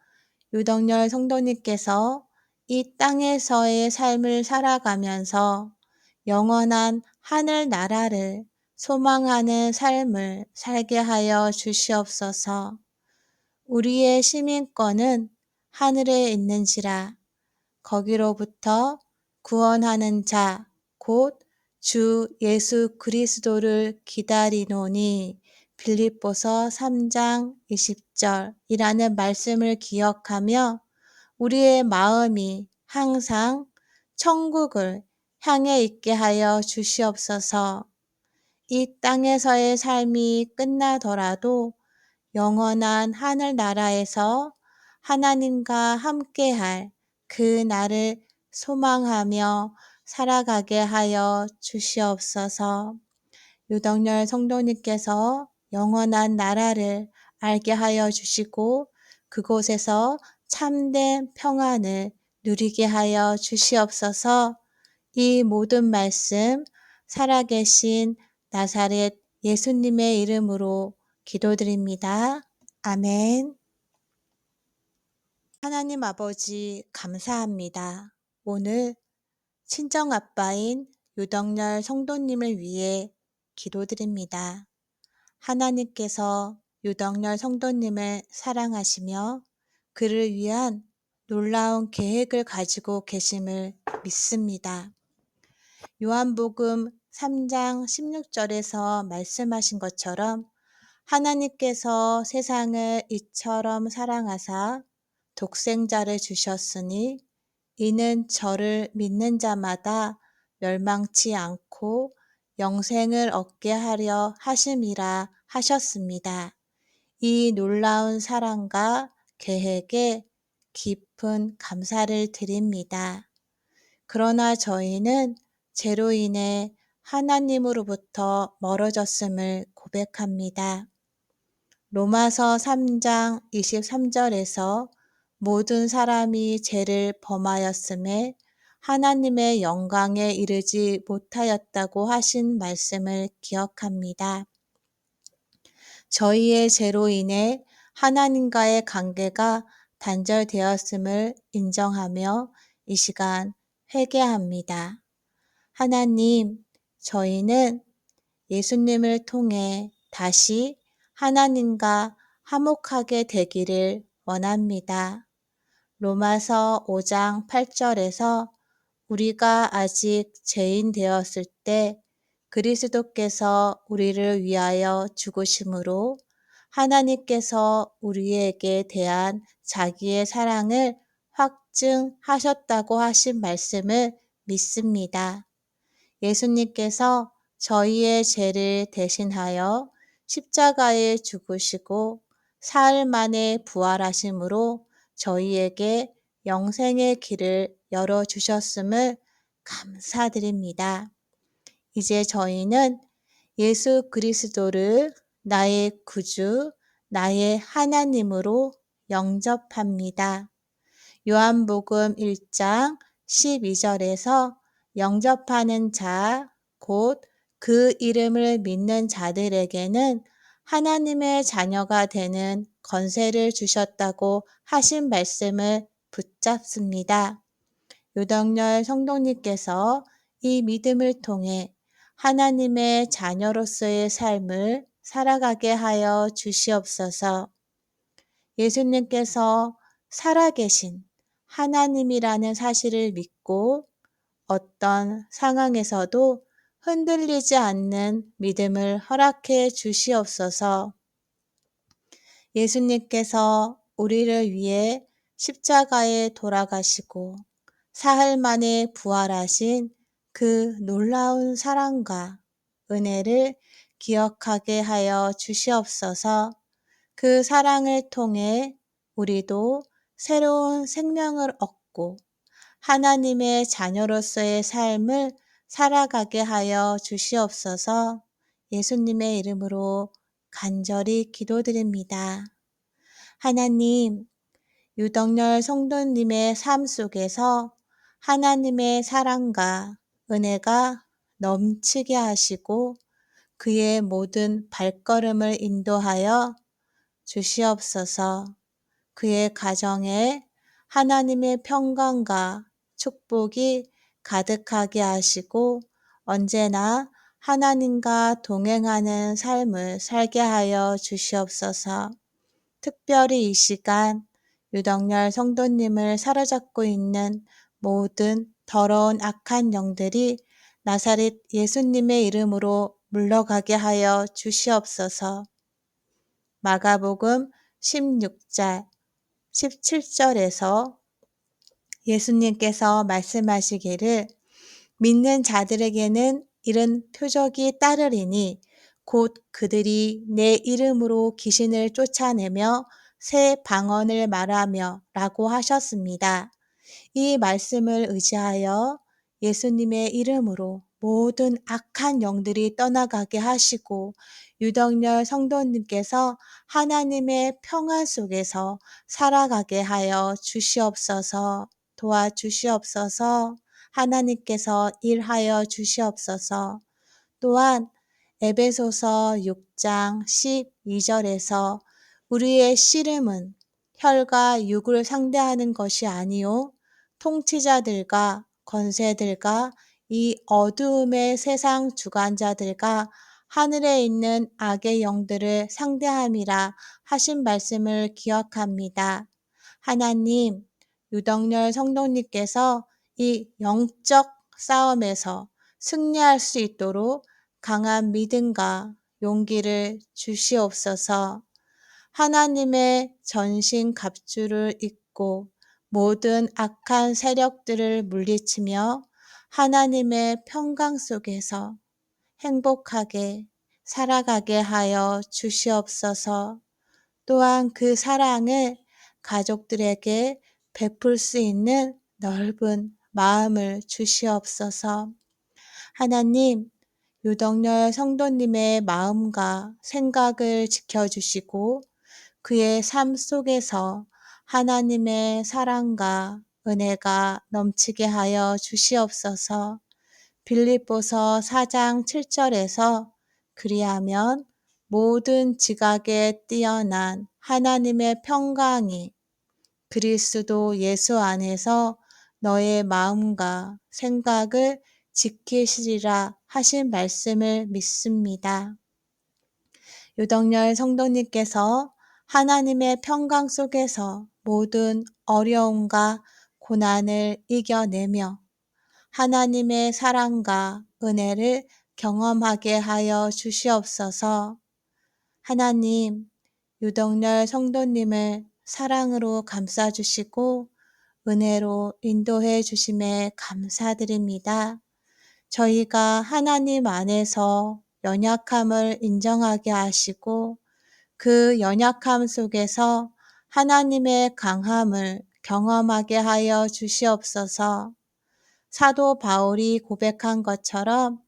유덕열 성도님께서 이 땅에서의 삶을 살아가면서 영원한 하늘나라를 소망하는 삶을 살게 하여 주시옵소서. 우리의 시민권은 하늘에 있는지라 거기로부터 구원하는 자, 곧 주 예수 그리스도를 기다리노니 빌립보서 3장 20절이라는 말씀을 기억하며 우리의 마음이 항상 천국을 향해 있게 하여 주시옵소서. 이 땅에서의 삶이 끝나더라도 영원한 하늘나라에서 하나님과 함께할 그 날을 소망하며 살아가게 하여 주시옵소서. 유덕열 성도님께서 영원한 나라를 알게 하여 주시고 그곳에서 참된 평안을 누리게 하여 주시옵소서. 이 모든 말씀 살아계신 나사렛 예수님의 이름으로 기도드립니다. 아멘. 하나님 아버지 감사합니다. 오늘 친정아빠인 유덕열 성도님을 위해 기도드립니다. 하나님께서 유덕열 성도님을 사랑하시며 그를 위한 놀라운 계획을 가지고 계심을 믿습니다. 요한복음 3장 16절에서 말씀하신 것처럼 하나님께서 세상을 이처럼 사랑하사 독생자를 주셨으니 이는 저를 믿는 자마다 멸망치 않고 영생을 얻게 하려 하심이라 하셨습니다. 이 놀라운 사랑과 계획에 깊은 감사를 드립니다. 그러나 저희는 죄로 인해 하나님으로부터 멀어졌음을 고백합니다. 로마서 3장 23절에서 모든 사람이 죄를 범하였음에 하나님의 영광에 이르지 못하였다고 하신 말씀을 기억합니다. 저희의 죄로 인해 하나님과의 관계가 단절되었음을 인정하며 이 시간 회개합니다. 하나님, 저희는 예수님을 통해 다시 하나님과 화목하게 되기를 원합니다. 로마서 5장 8절에서 우리가 아직 죄인 되었을 때 그리스도께서 우리를 위하여 죽으심으로 하나님께서 우리에게 대한 자기의 사랑을 확증하셨다고 하신 말씀을 믿습니다. 예수님께서 저희의 죄를 대신하여 십자가에 죽으시고 사흘 만에 부활하심으로 저희에게 영생의 길을 열어주셨음을 감사드립니다. 이제 저희는 예수 그리스도를 나의 구주, 나의 하나님으로 영접합니다. 요한복음 1장 12절에서 영접하는 자, 곧 그 이름을 믿는 자들에게는 하나님의 자녀가 되는 권세를 주셨다고 하신 말씀을 붙잡습니다. 유덕열 성도님께서 이 믿음을 통해 하나님의 자녀로서의 삶을 살아가게 하여 주시옵소서. 예수님께서 살아계신 하나님이라는 사실을 믿고 어떤 상황에서도 흔들리지 않는 믿음을 허락해 주시옵소서. 예수님께서 우리를 위해 십자가에 돌아가시고 사흘 만에 부활하신 그 놀라운 사랑과 은혜를 기억하게 하여 주시옵소서. 그 사랑을 통해 우리도 새로운 생명을 얻고 하나님의 자녀로서의 삶을 살아가게 하여 주시옵소서. 예수님의 이름으로 간절히 기도드립니다. 하나님, 유덕열 성도님의 삶 속에서 하나님의 사랑과 은혜가 넘치게 하시고 그의 모든 발걸음을 인도하여 주시옵소서. 그의 가정에 하나님의 평강과 축복이 가득하게 하시고 언제나 하나님과 동행하는 삶을 살게 하여 주시옵소서. 특별히 이 시간 유덕열 성도님을 사로잡고 있는 모든 더러운 악한 영들이 나사렛 예수님의 이름으로 물러가게 하여 주시옵소서. 마가복음 16장 17절에서 예수님께서 말씀하시기를 믿는 자들에게는 이런 표적이 따르리니 곧 그들이 내 이름으로 귀신을 쫓아내며 새 방언을 말하며 라고 하셨습니다. 이 말씀을 의지하여 예수님의 이름으로 모든 악한 영들이 떠나가게 하시고 유덕열 성도님께서 하나님의 평안 속에서 살아가게 하여 주시옵소서. 도와주시옵소서. 하나님께서 일하여 주시옵소서. 또한 에베소서 6장 12절에서 우리의 씨름은 혈과 육을 상대하는 것이 아니요 통치자들과 권세들과 이 어두움의 세상 주관자들과 하늘에 있는 악의 영들을 상대함이라 하신 말씀을 기억합니다. 하나님, 유덕열 성도님께서 이 영적 싸움에서 승리할 수 있도록 강한 믿음과 용기를 주시옵소서. 하나님의 전신 갑주를 입고 모든 악한 세력들을 물리치며 하나님의 평강 속에서 행복하게 살아가게 하여 주시옵소서. 또한 그 사랑을 가족들에게 베풀 수 있는 넓은 마음을 주시옵소서. 하나님, 유덕열 성도님의 마음과 생각을 지켜주시고 그의 삶 속에서 하나님의 사랑과 은혜가 넘치게 하여 주시옵소서. 빌립보서 4장 7절에서 그리하면 모든 지각에 뛰어난 하나님의 평강이 그리스도 예수 안에서 너의 마음과 생각을 지키시리라 하신 말씀을 믿습니다. 유덕열 성도님께서 하나님의 평강 속에서 모든 어려움과 고난을 이겨내며 하나님의 사랑과 은혜를 경험하게 하여 주시옵소서. 하나님, 유덕열 성도님을 사랑으로 감싸주시고 은혜로 인도해 주심에 감사드립니다. 저희가 하나님 안에서 연약함을 인정하게 하시고 그 연약함 속에서 하나님의 강함을 경험하게 하여 주시옵소서. 사도 바울이 고백한 것처럼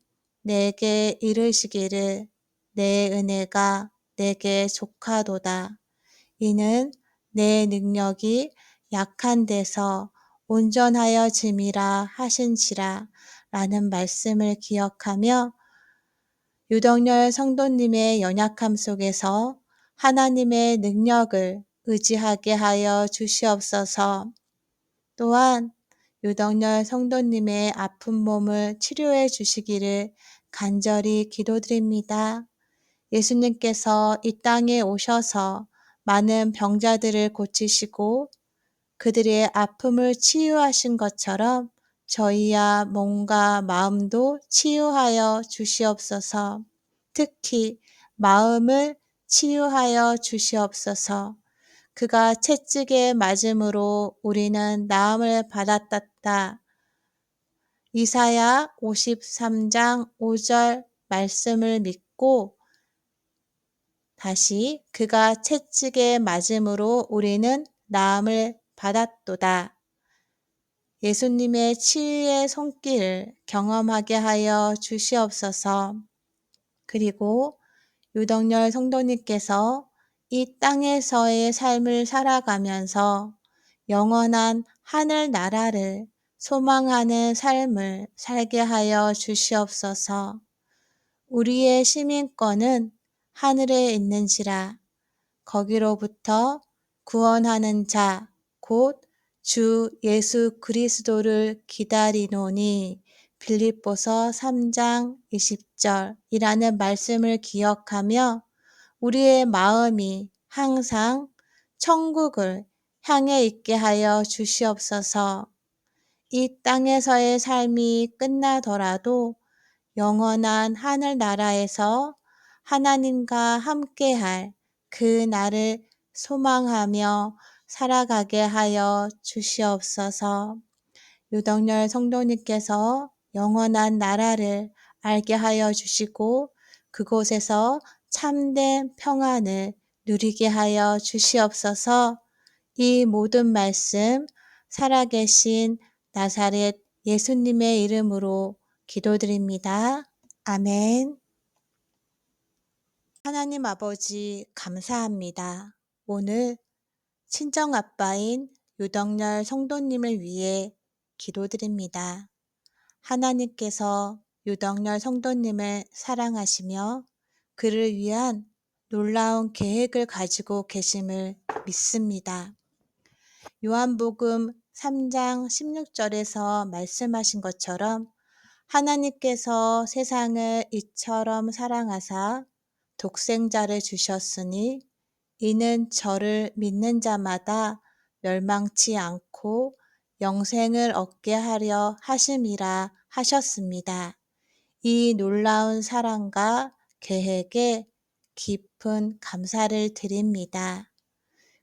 내게 이르시기를 내 은혜가 내게 족하도다. 이는 내 능력이 약한 데서 온전하여 짐이라 하신지라 라는 말씀을 기억하며 유덕열 성도님의 연약함 속에서 하나님의 능력을 의지하게 하여 주시옵소서. 또한 유덕열 성도님의 아픈 몸을 치료해 주시기를 간절히 기도드립니다. 예수님께서 이 땅에 오셔서 많은 병자들을 고치시고 그들의 아픔을 치유하신 것처럼 저희야 몸과 마음도 치유하여 주시옵소서. 특히 마음을 치유하여 주시옵소서. 그가 채찍에 맞음으로 우리는 나음을 받았다. 이사야 53장 5절 말씀을 믿고 다시 그가 채찍에 맞음으로 우리는 나음을 받았도다. 예수님의 치유의 손길을 경험하게 하여 주시옵소서. 그리고 유덕열 성도님께서 이 땅에서의 삶을 살아가면서 영원한 하늘 나라를 소망하는 삶을 살게 하여 주시옵소서. 우리의 시민권은 하늘에 있는지라 거기로부터 구원하는 자, 곧 주 예수 그리스도를 기다리노니 빌립보서 3장 20절이라는 말씀을 기억하며 우리의 마음이 항상 천국을 향해 있게 하여 주시옵소서. 이 땅에서의 삶이 끝나더라도 영원한 하늘나라에서 하나님과 함께할 그 날을 소망하며 살아가게 하여 주시옵소서. 유덕열 성도님께서 영원한 나라를 알게 하여 주시고 그곳에서 참된 평안을 누리게 하여 주시옵소서. 이 모든 말씀 살아계신 나사렛 예수님의 이름으로 기도드립니다. 아멘. 하나님 아버지 감사합니다. 오늘 친정아빠인 유덕열 성도님을 위해 기도드립니다. 하나님께서 유덕열 성도님을 사랑하시며 그를 위한 놀라운 계획을 가지고 계심을 믿습니다. 요한복음 3장 16절에서 말씀하신 것처럼 하나님께서 세상을 이처럼 사랑하사 독생자를 주셨으니 이는 저를 믿는 자마다 멸망치 않고 영생을 얻게 하려 하심이라 하셨습니다. 이 놀라운 사랑과 계획에 깊은 감사를 드립니다.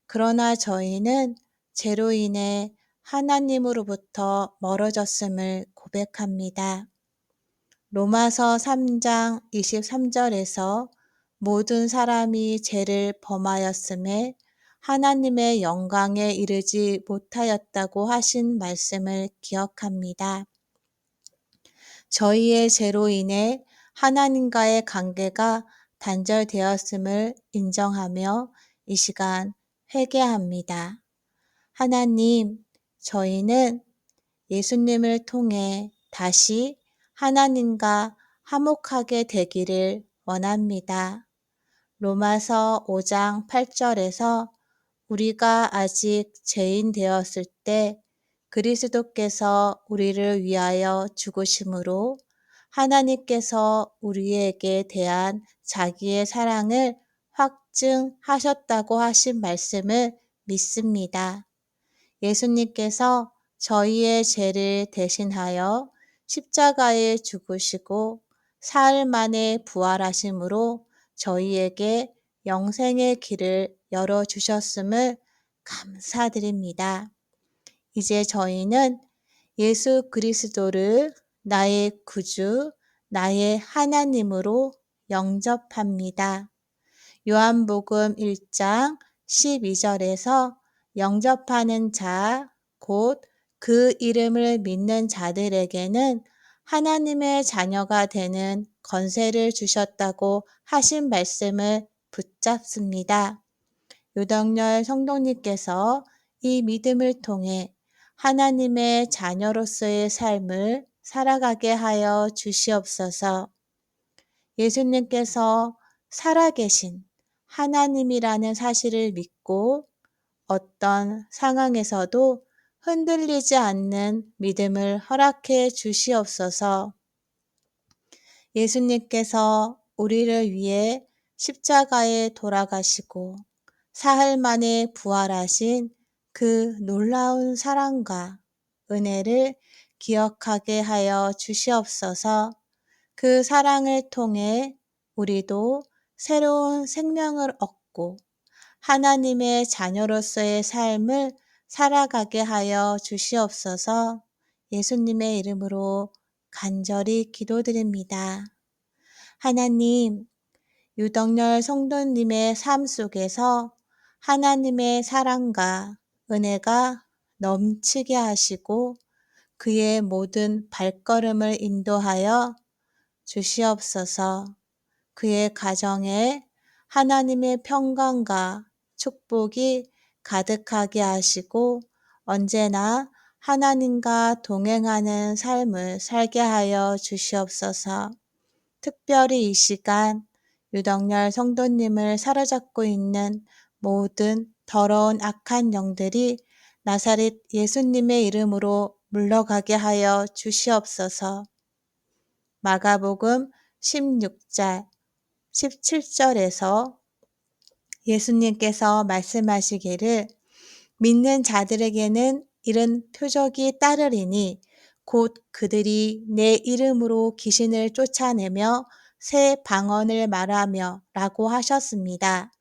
그러나 저희는 죄로 인해 하나님으로부터 멀어졌음을 고백합니다. 로마서 3장 23절에서 모든 사람이 죄를 범하였음에 하나님의 영광에 이르지 못하였다고 하신 말씀을 기억합니다. 저희의 죄로 인해 하나님과의 관계가 단절되었음을 인정하며 이 시간 회개합니다. 하나님, 저희는 예수님을 통해 다시 하나님과 화목하게 되기를 원합니다. 로마서 5장 8절에서 우리가 아직 죄인 되었을 때 그리스도께서 우리를 위하여 죽으심으로 하나님께서 우리에게 대한 자기의 사랑을 확증하셨다고 하신 말씀을 믿습니다. 예수님께서 저희의 죄를 대신하여 십자가에 죽으시고 사흘 만에 부활하심으로 저희에게 영생의 길을 열어주셨음을 감사드립니다. 이제 저희는 예수 그리스도를 나의 구주, 나의 하나님으로 영접합니다. 요한복음 1장 12절에서 영접하는 자, 곧 그 이름을 믿는 자들에게는 하나님의 자녀가 되는 권세를 주셨다고 하신 말씀을 붙잡습니다. 유덕열 성도님께서 이 믿음을 통해 하나님의 자녀로서의 삶을 살아가게 하여 주시옵소서. 예수님께서 살아계신 하나님이라는 사실을 믿고 어떤 상황에서도 흔들리지 않는 믿음을 허락해 주시옵소서. 예수님께서 우리를 위해 십자가에 돌아가시고 사흘 만에 부활하신 그 놀라운 사랑과 은혜를 기억하게 하여 주시옵소서. 그 사랑을 통해 우리도 새로운 생명을 얻고 하나님의 자녀로서의 삶을 살아가게 하여 주시옵소서. 예수님의 이름으로 간절히 기도드립니다. 하나님, 유덕열 성도님의 삶 속에서 하나님의 사랑과 은혜가 넘치게 하시고 그의 모든 발걸음을 인도하여 주시옵소서. 그의 가정에 하나님의 평강과 축복이 가득하게 하시고 언제나 하나님과 동행하는 삶을 살게 하여 주시옵소서. 특별히 이 시간 유덕열 성도님을 사로잡고 있는 모든 더러운 악한 영들이 나사렛 예수님의 이름으로 물러가게 하여 주시옵소서. 마가복음 16장 17절에서 예수님께서 말씀하시기를 믿는 자들에게는 이런 표적이 따르리니 곧 그들이 내 이름으로 귀신을 쫓아내며 새 방언을 말하며 라고 하셨습니다.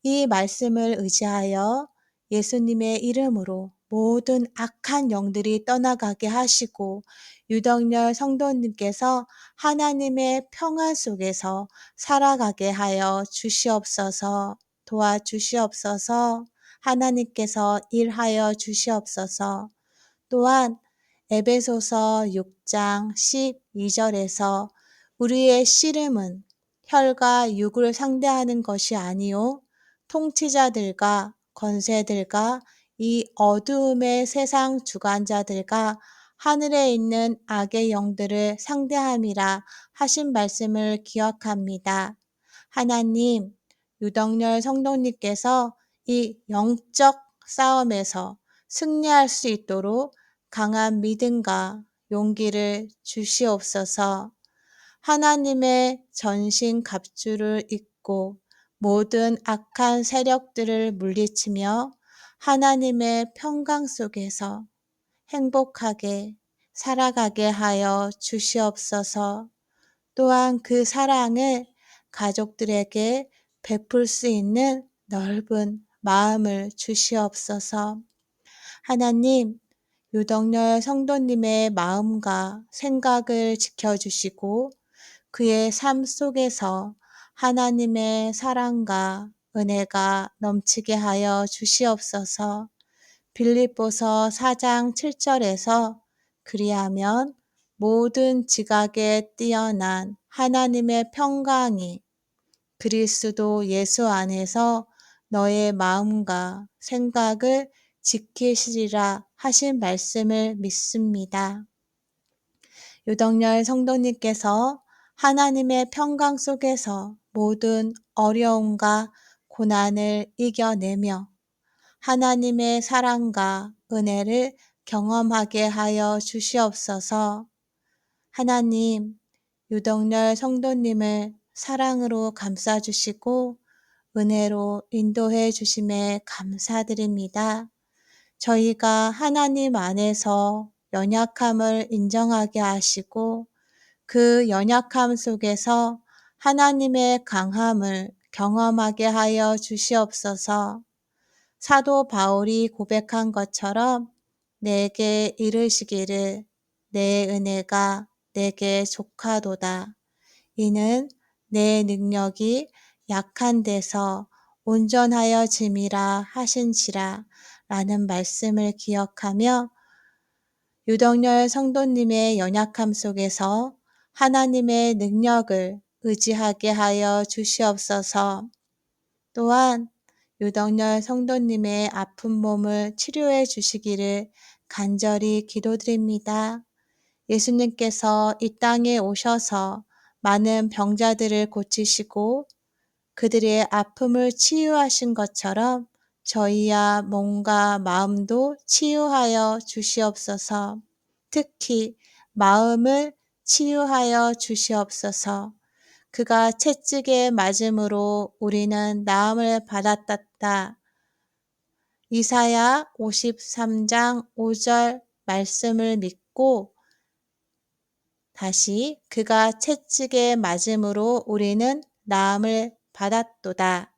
이 말씀을 의지하여 예수님의 이름으로 모든 악한 영들이 떠나가게 하시고 유덕열 성도님께서 하나님의 평안 속에서 살아가게 하여 주시옵소서. 도와주시옵소서. 하나님께서 일하여 주시옵소서. 또한 에베소서 6장 12절에서 우리의 씨름은 혈과 육을 상대하는 것이 아니요 통치자들과 권세들과 이 어두움의 세상 주관자들과 하늘에 있는 악의 영들을 상대함이라 하신 말씀을 기억합니다. 하나님, 유덕열 성도님께서 이 영적 싸움에서 승리할 수 있도록 강한 믿음과 용기를 주시옵소서. 하나님의 전신 갑주를 입고 모든 악한 세력들을 물리치며 하나님의 평강 속에서 행복하게 살아가게 하여 주시옵소서. 또한 그 사랑을 가족들에게 베풀 수 있는 넓은 마음을 주시옵소서. 하나님, 유덕열 성도님의 마음과 생각을 지켜주시고 그의 삶 속에서 하나님의 사랑과 은혜가 넘치게 하여 주시옵소서. 빌립보서 4장 7절에서 그리하면 모든 지각에 뛰어난 하나님의 평강이 그리스도 예수 안에서 너의 마음과 생각을 지키시리라 하신 말씀을 믿습니다. 유덕열 성도님께서 하나님의 평강 속에서 모든 어려움과 고난을 이겨내며 하나님의 사랑과 은혜를 경험하게 하여 주시옵소서. 하나님, 유덕열 성도님을 사랑으로 감싸주시고 은혜로 인도해 주심에 감사드립니다. 저희가 하나님 안에서 연약함을 인정하게 하시고 그 연약함 속에서 하나님의 강함을 경험하게 하여 주시옵소서. 사도 바울이 고백한 것처럼 내게 이르시기를 내 은혜가 내게 족하도다. 이는 내 능력이 약한 데서 온전하여 짐이라 하신지라 라는 말씀을 기억하며 유덕열 성도님의 연약함 속에서 하나님의 능력을 의지하게 하여 주시옵소서. 또한 유덕열 성도님의 아픈 몸을 치료해 주시기를 간절히 기도드립니다. 예수님께서 이 땅에 오셔서 많은 병자들을 고치시고 그들의 아픔을 치유하신 것처럼 저희야 몸과 마음도 치유하여 주시옵소서. 특히 마음을 치유하여 주시옵소서. 그가 채찍에 맞음으로 우리는 나음을 받았다. 이사야 53장 5절 말씀을 믿고 다시 그가 채찍에 맞음으로 우리는 나음을 받았도다.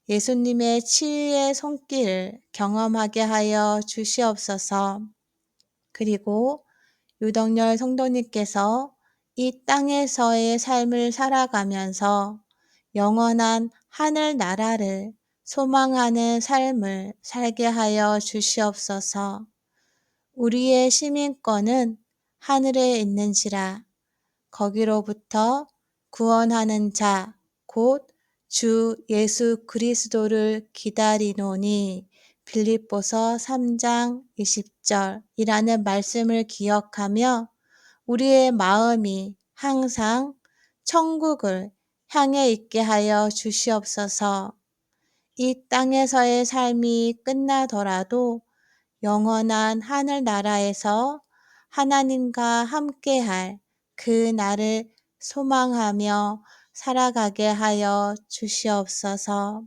예수님의 치유의 손길을 경험하게 하여 주시옵소서. 그리고 유덕열 성도님께서 이 땅에서의 삶을 살아가면서 영원한 하늘 나라를 소망하는 삶을 살게 하여 주시옵소서. 우리의 시민권은 하늘에 있는지라 거기로부터 구원하는 자, 곧 주 예수 그리스도를 기다리노니 빌립보서 3장 20절이라는 말씀을 기억하며 우리의 마음이 항상 천국을 향해 있게 하여 주시옵소서. 이 땅에서의 삶이 끝나더라도 영원한 하늘나라에서 하나님과 함께할 그 날을 소망하며 살아가게 하여 주시옵소서.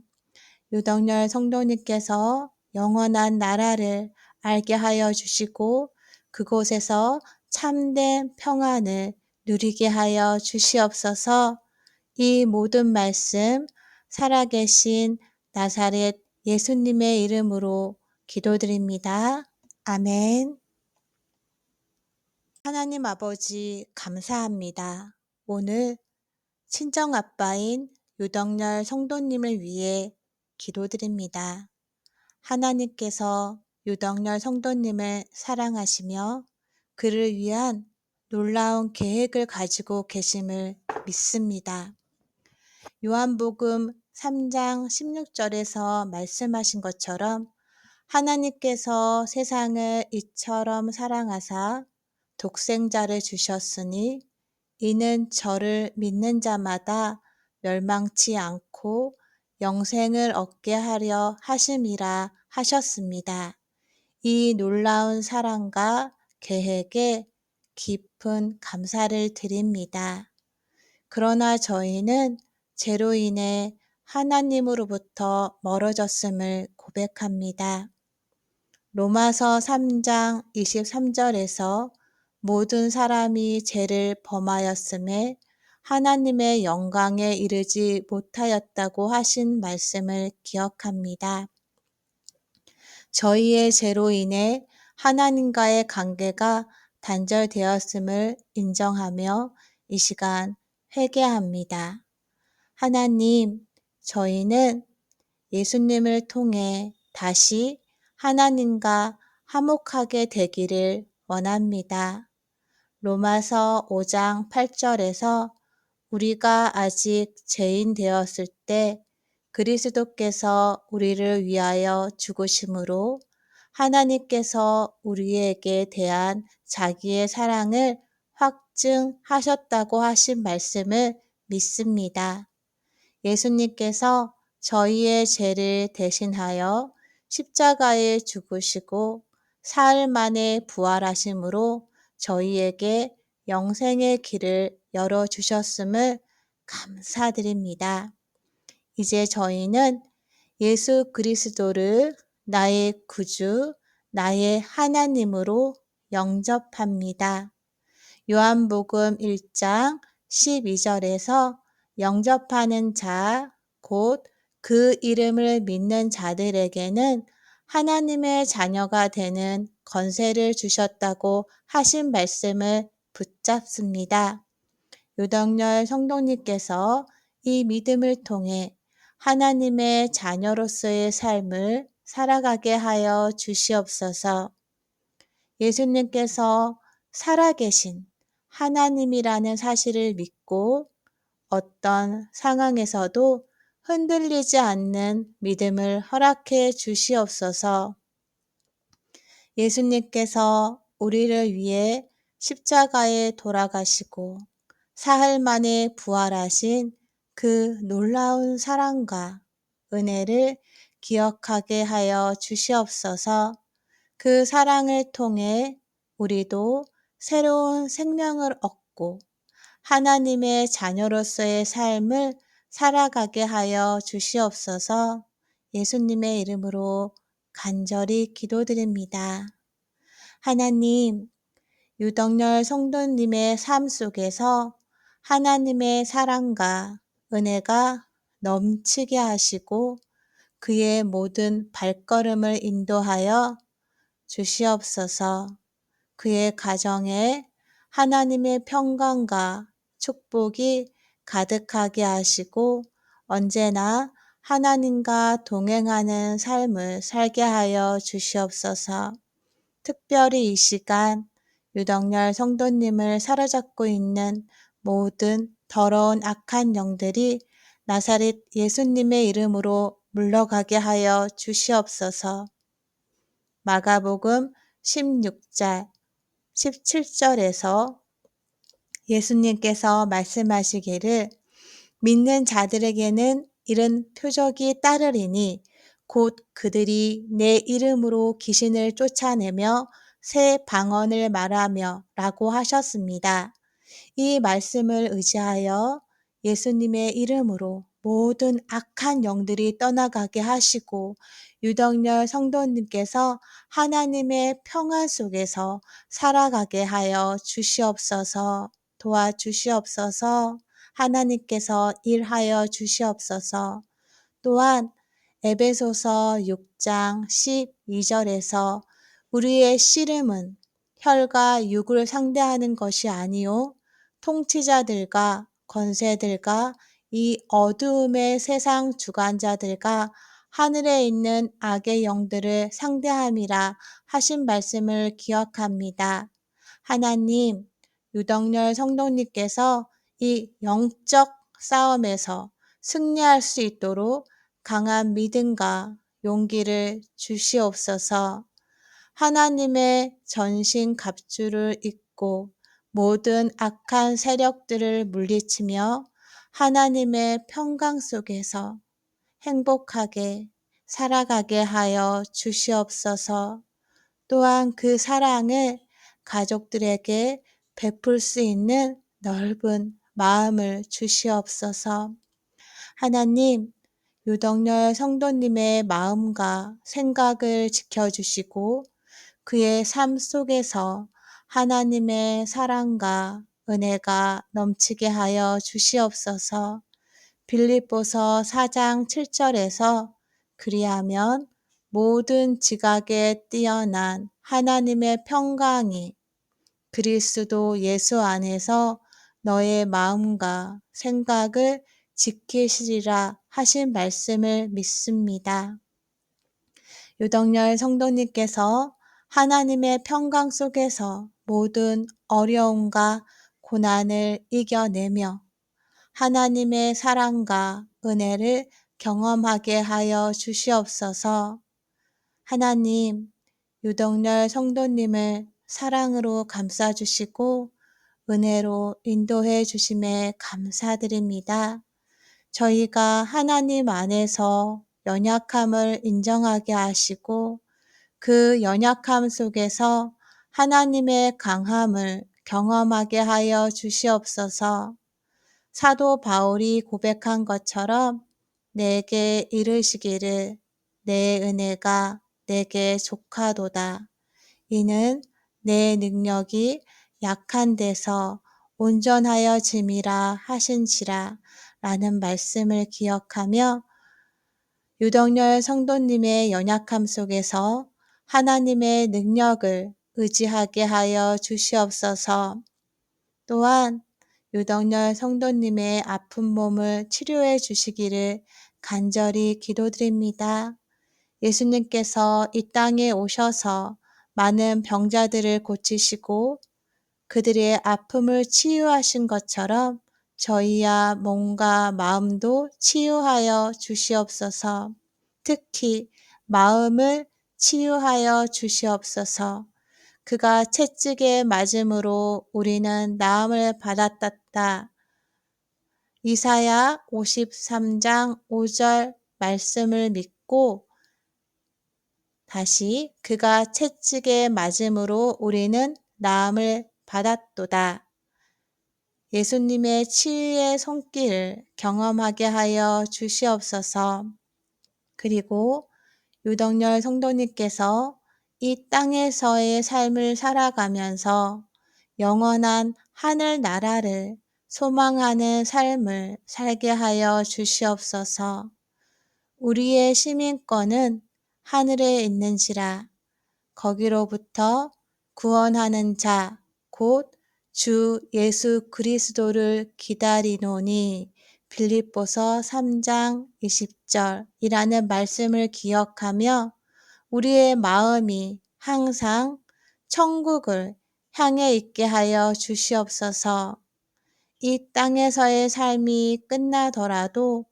유덕열 성도님께서 영원한 나라를 알게 하여 주시고 그곳에서 참된 평안을 누리게 하여 주시옵소서. 이 모든 말씀 살아계신 나사렛 예수님의 이름으로 기도드립니다. 아멘. 하나님 아버지 감사합니다. 오늘 친정아빠인 유덕열 성도님을 위해 기도드립니다. 하나님께서 유덕열 성도님을 사랑하시며 그를 위한 놀라운 계획을 가지고 계심을 믿습니다. 요한복음 3장 16절에서 말씀하신 것처럼 하나님께서 세상을 이처럼 사랑하사 독생자를 주셨으니 이는 저를 믿는 자마다 멸망치 않고 영생을 얻게 하려 하심이라 하셨습니다. 이 놀라운 사랑과 계획에 깊은 감사를 드립니다. 그러나 저희는 죄로 인해 하나님으로부터 멀어졌음을 고백합니다. 로마서 3장 23절에서 모든 사람이 죄를 범하였음에 하나님의 영광에 이르지 못하였다고 하신 말씀을 기억합니다. 저희의 죄로 인해 하나님과의 관계가 단절되었음을 인정하며 이 시간 회개합니다. 하나님, 저희는 예수님을 통해 다시 하나님과 화목하게 되기를 원합니다. 로마서 5장 8절에서 우리가 아직 죄인 되었을 때 그리스도께서 우리를 위하여 죽으심으로 하나님께서 우리에게 대한 자기의 사랑을 확증하셨다고 하신 말씀을 믿습니다. 예수님께서 저희의 죄를 대신하여 십자가에 죽으시고 사흘 만에 부활하심으로 저희에게 영생의 길을 열어주셨음을 감사드립니다. 이제 저희는 예수 그리스도를 나의 구주, 나의 하나님으로 영접합니다. 요한복음 1장 12절에서 영접하는 자, 곧 그 이름을 믿는 자들에게는 하나님의 자녀가 되는 권세를 주셨다고 하신 말씀을 붙잡습니다. 유덕열 성도님께서 이 믿음을 통해 하나님의 자녀로서의 삶을 살아가게 하여 주시옵소서. 예수님께서 살아계신 하나님이라는 사실을 믿고 어떤 상황에서도 흔들리지 않는 믿음을 허락해 주시옵소서. 예수님께서 우리를 위해 십자가에 돌아가시고 사흘 만에 부활하신 그 놀라운 사랑과 은혜를 기억하게 하여 주시옵소서. 그 사랑을 통해 우리도 새로운 생명을 얻고 하나님의 자녀로서의 삶을 살아가게 하여 주시옵소서. 예수님의 이름으로 간절히 기도드립니다. 하나님, 유덕열 성도님의 삶 속에서 하나님의 사랑과 은혜가 넘치게 하시고 그의 모든 발걸음을 인도하여 주시옵소서. 그의 가정에 하나님의 평강과 축복이 가득하게 하시고 언제나 하나님과 동행하는 삶을 살게 하여 주시옵소서. 특별히 이 시간 유덕열 성도님을 사로잡고 있는 모든 더러운 악한 영들이 나사렛 예수님의 이름으로 물러가게 하여 주시옵소서. 마가복음 16장 17절에서 예수님께서 말씀하시기를 믿는 자들에게는 이런 표적이 따르리니 곧 그들이 내 이름으로 귀신을 쫓아내며 새 방언을 말하며 라고 하셨습니다. 이 말씀을 의지하여 예수님의 이름으로 모든 악한 영들이 떠나가게 하시고 유덕열 성도님께서 하나님의 평안 속에서 살아가게 하여 주시옵소서. 도와주시옵소서. 하나님께서 일하여 주시옵소서. 또한 에베소서 6장 12절에서 우리의 씨름은 혈과 육을 상대하는 것이 아니요 통치자들과 권세들과 이 어두움의 세상 주관자들과 하늘에 있는 악의 영들을 상대함이라 하신 말씀을 기억합니다. 하나님, 유덕열 성도님께서 이 영적 싸움에서 승리할 수 있도록 강한 믿음과 용기를 주시옵소서. 하나님의 전신 갑주를 입고 모든 악한 세력들을 물리치며 하나님의 평강 속에서 행복하게 살아가게 하여 주시옵소서. 또한 그 사랑을 가족들에게 베풀 수 있는 넓은 마음을 주시옵소서. 하나님, 유덕열 성도님의 마음과 생각을 지켜주시고 그의 삶 속에서 하나님의 사랑과 은혜가 넘치게 하여 주시옵소서. 빌립보서 4장 7절에서 그리하면 모든 지각에 뛰어난 하나님의 평강이 그리스도 예수 안에서 너의 마음과 생각을 지키시리라 하신 말씀을 믿습니다. 유덕열 성도님께서 하나님의 평강 속에서 모든 어려움과 고난을 이겨내며 하나님의 사랑과 은혜를 경험하게 하여 주시옵소서. 하나님, 유덕열 성도님을 사랑으로 감싸주시고 은혜로 인도해 주심에 감사드립니다. 저희가 하나님 안에서 연약함을 인정하게 하시고 그 연약함 속에서 하나님의 강함을 경험하게 하여 주시옵소서. 사도 바울이 고백한 것처럼 내게 이르시기를 내 은혜가 내게 족하도다. 이는 내 능력이 약한 데서 온전하여 짐이라 하신지라 라는 말씀을 기억하며 유덕열 성도님의 연약함 속에서 하나님의 능력을 의지하게 하여 주시옵소서. 또한 유덕열 성도님의 아픈 몸을 치료해 주시기를 간절히 기도드립니다. 예수님께서 이 땅에 오셔서 많은 병자들을 고치시고 그들의 아픔을 치유하신 것처럼 저희야 몸과 마음도 치유하여 주시옵소서. 특히 마음을 치유하여 주시옵소서. 그가 채찍에 맞음으로 우리는 나음을 받았다. 이사야 53장 5절 말씀을 믿고 다시 그가 채찍에 맞음으로 우리는 나음을 받았도다. 예수님의 치유의 손길을 경험하게 하여 주시옵소서. 그리고 유덕열 성도님께서 이 땅에서의 삶을 살아가면서 영원한 하늘 나라를 소망하는 삶을 살게 하여 주시옵소서. 우리의 시민권은 하늘에 있는지라 거기로부터 구원하는 자, 곧 주 예수 그리스도를 기다리노니 빌립보서 3장 20절이라는 말씀을 기억하며 우리의 마음이 항상 천국을 향해 있게 하여 주시옵소서. 이 땅에서의 삶이 끝나더라도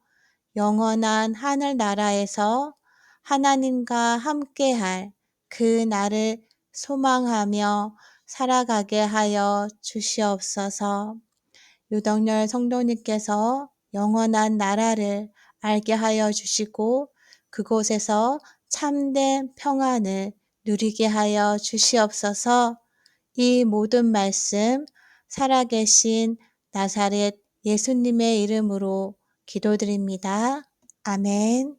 영원한 하늘나라에서 하나님과 함께할 그 날을 소망하며 살아가게 하여 주시옵소서. 유덕열 성도님께서 영원한 나라를 알게 하여 주시고 그곳에서 참된 평안을 누리게 하여 주시옵소서. 이 모든 말씀 살아계신 나사렛 예수님의 이름으로 기도드립니다. 아멘.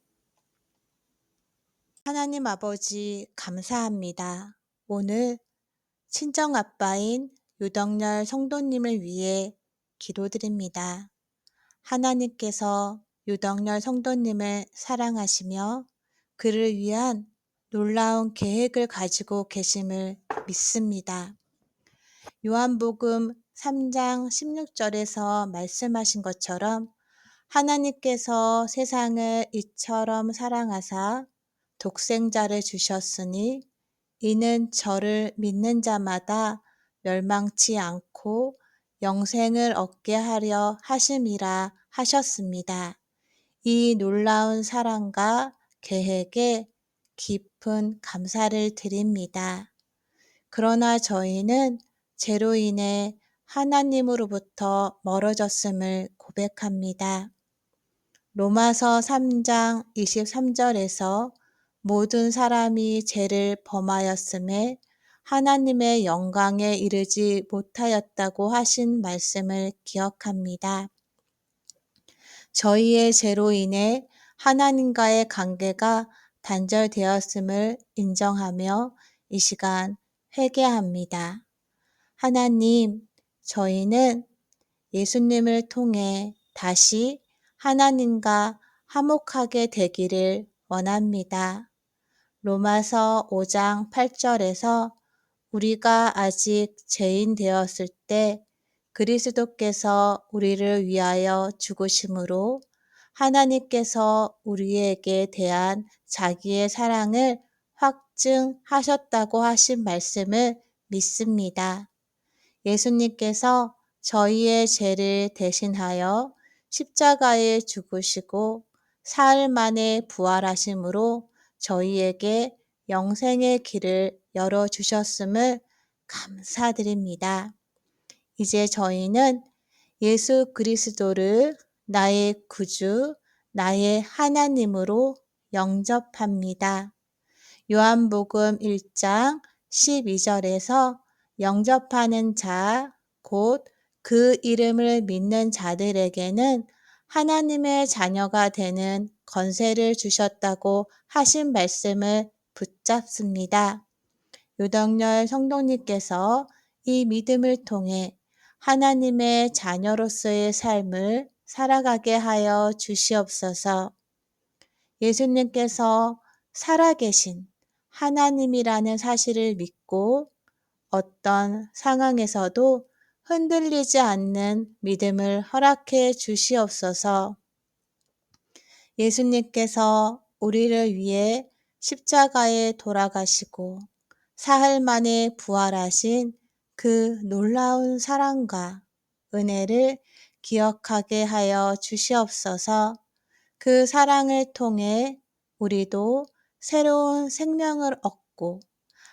하나님 아버지 감사합니다. 오늘 친정아빠인 유덕열 성도님을 위해 기도드립니다. 하나님께서 유덕열 성도님을 사랑하시며 그를 위한 놀라운 계획을 가지고 계심을 믿습니다. 요한복음 3장 16절에서 말씀하신 것처럼 하나님께서 세상을 이처럼 사랑하사 독생자를 주셨으니 이는 저를 믿는 자마다 멸망치 않고 영생을 얻게 하려 하심이라 하셨습니다. 이 놀라운 사랑과 계획에 깊은 감사를 드립니다. 그러나 저희는 죄로 인해 하나님으로부터 멀어졌음을 고백합니다. 로마서 3장 23절에서 모든 사람이 죄를 범하였음에 하나님의 영광에 이르지 못하였다고 하신 말씀을 기억합니다. 저희의 죄로 인해 하나님과의 관계가 단절되었음을 인정하며 이 시간 회개합니다. 하나님, 저희는 예수님을 통해 다시 하나님과 화목하게 되기를 원합니다. 로마서 5장 8절에서 우리가 아직 죄인 되었을 때 그리스도께서 우리를 위하여 죽으심으로 하나님께서 우리에게 대한 자기의 사랑을 확증하셨다고 하신 말씀을 믿습니다. 예수님께서 저희의 죄를 대신하여 십자가에 죽으시고 사흘 만에 부활하심으로 저희에게 영생의 길을 열어주셨음을 감사드립니다. 이제 저희는 예수 그리스도를 나의 구주, 나의 하나님으로 영접합니다. 요한복음 1장 12절에서 영접하는 자, 곧 그 이름을 믿는 자들에게는 하나님의 자녀가 되는 권세를 주셨다고 하신 말씀을 붙잡습니다. 유덕열 성도님께서 이 믿음을 통해 하나님의 자녀로서의 삶을 살아가게 하여 주시옵소서. 예수님께서 살아계신 하나님이라는 사실을 믿고 어떤 상황에서도 흔들리지 않는 믿음을 허락해 주시옵소서. 예수님께서 우리를 위해 십자가에 돌아가시고 사흘 만에 부활하신 그 놀라운 사랑과 은혜를 기억하게 하여 주시옵소서. 그 사랑을 통해 우리도 새로운 생명을 얻고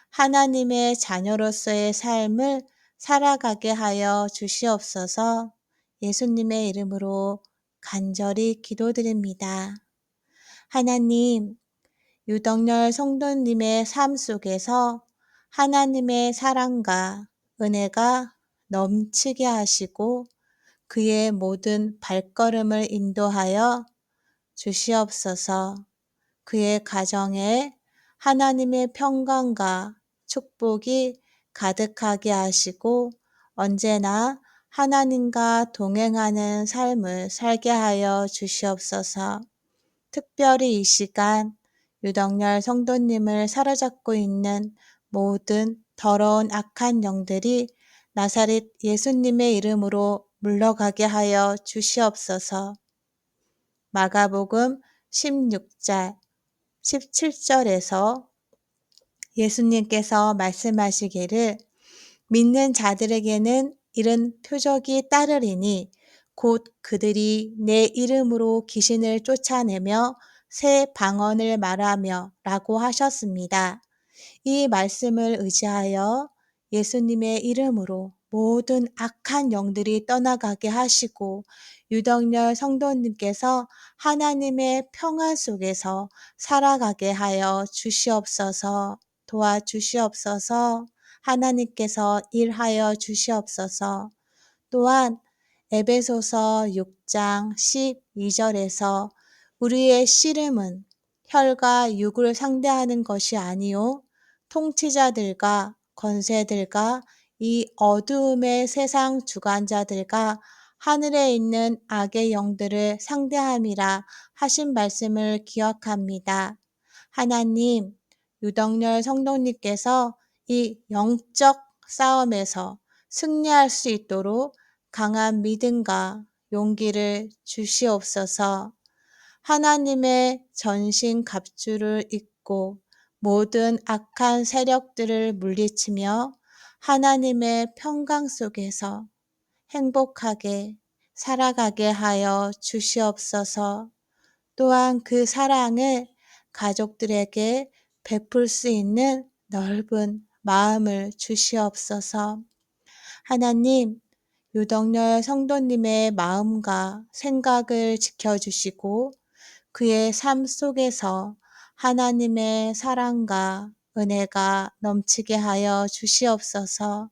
하나님의 자녀로서의 삶을 살아가게 하여 주시옵소서. 예수님의 이름으로 간절히 기도드립니다. 하나님, 유덕열 성도님의 삶 속에서 하나님의 사랑과 은혜가 넘치게 하시고 그의 모든 발걸음을 인도하여 주시옵소서. 그의 가정에 하나님의 평강과 축복이 가득하게 하시고 언제나 하나님과 동행하는 삶을 살게 하여 주시옵소서. 특별히 이 시간 유덕열 성도님을 사로잡고 있는 모든 더러운 악한 영들이 나사렛 예수님의 이름으로 물러가게 하여 주시옵소서. 마가복음 16장 17절에서 예수님께서 말씀하시기를 믿는 자들에게는 이런 표적이 따르리니 곧 그들이 내 이름으로 귀신을 쫓아내며 새 방언을 말하며 라고 하셨습니다. 이 말씀을 의지하여 예수님의 이름으로 모든 악한 영들이 떠나가게 하시고 유덕열 성도님께서 하나님의 평안 속에서 살아가게 하여 주시옵소서. 도와주시옵소서. 하나님께서 일하여 주시옵소서. 또한 에베소서 6장 12절에서 우리의 씨름은 혈과 육을 상대하는 것이 아니요 통치자들과 권세들과 이 어두움의 세상 주관자들과 하늘에 있는 악의 영들을 상대함이라 하신 말씀을 기억합니다. 하나님, 유덕열 성도님께서 이 영적 싸움에서 승리할 수 있도록 강한 믿음과 용기를 주시옵소서. 하나님의 전신 갑주를 입고 모든 악한 세력들을 물리치며 하나님의 평강 속에서 행복하게 살아가게 하여 주시옵소서. 또한 그 사랑을 가족들에게 베풀 수 있는 넓은 마음을 주시옵소서. 하나님, 유덕열 성도님의 마음과 생각을 지켜주시고 그의 삶 속에서 하나님의 사랑과 은혜가 넘치게 하여 주시옵소서.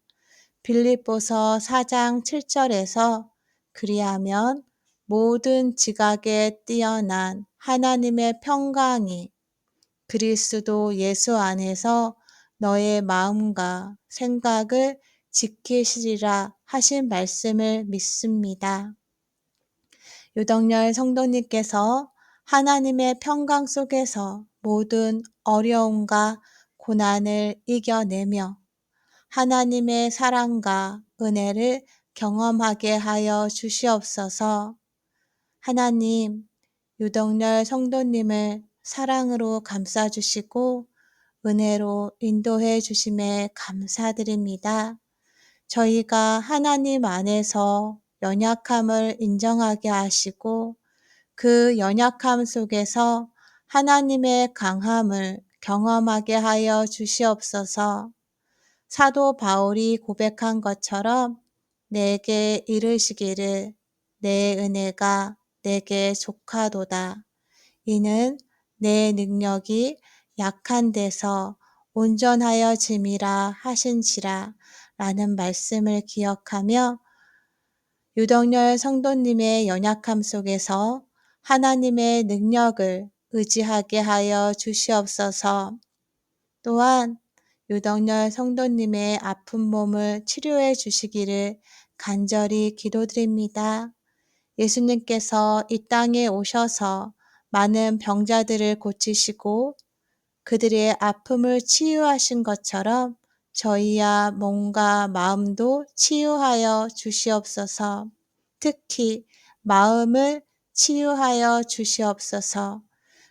빌립보서 4장 7절에서 그리하면 모든 지각에 뛰어난 하나님의 평강이 그리스도 예수 안에서 너의 마음과 생각을 지키시리라 하신 말씀을 믿습니다. 유덕열 성도님께서 하나님의 평강 속에서 모든 어려움과 고난을 이겨내며 하나님의 사랑과 은혜를 경험하게 하여 주시옵소서. 하나님, 유덕열 성도님을 사랑으로 감싸주시고 은혜로 인도해 주심에 감사드립니다. 저희가 하나님 안에서 연약함을 인정하게 하시고 그 연약함 속에서 하나님의 강함을 경험하게 하여 주시옵소서. 사도 바울이 고백한 것처럼 내게 이르시기를 내 은혜가 내게 족하도다. 이는 내 능력이 약한 데서 온전하여 짐이라 하신지라 라는 말씀을 기억하며 유덕열 성도님의 연약함 속에서 하나님의 능력을 의지하게 하여 주시옵소서. 또한 유덕열 성도님의 아픈 몸을 치료해 주시기를 간절히 기도드립니다. 예수님께서 이 땅에 오셔서 많은 병자들을 고치시고 그들의 아픔을 치유하신 것처럼 저희야 몸과 마음도 치유하여 주시옵소서. 특히 마음을 치유하여 주시옵소서.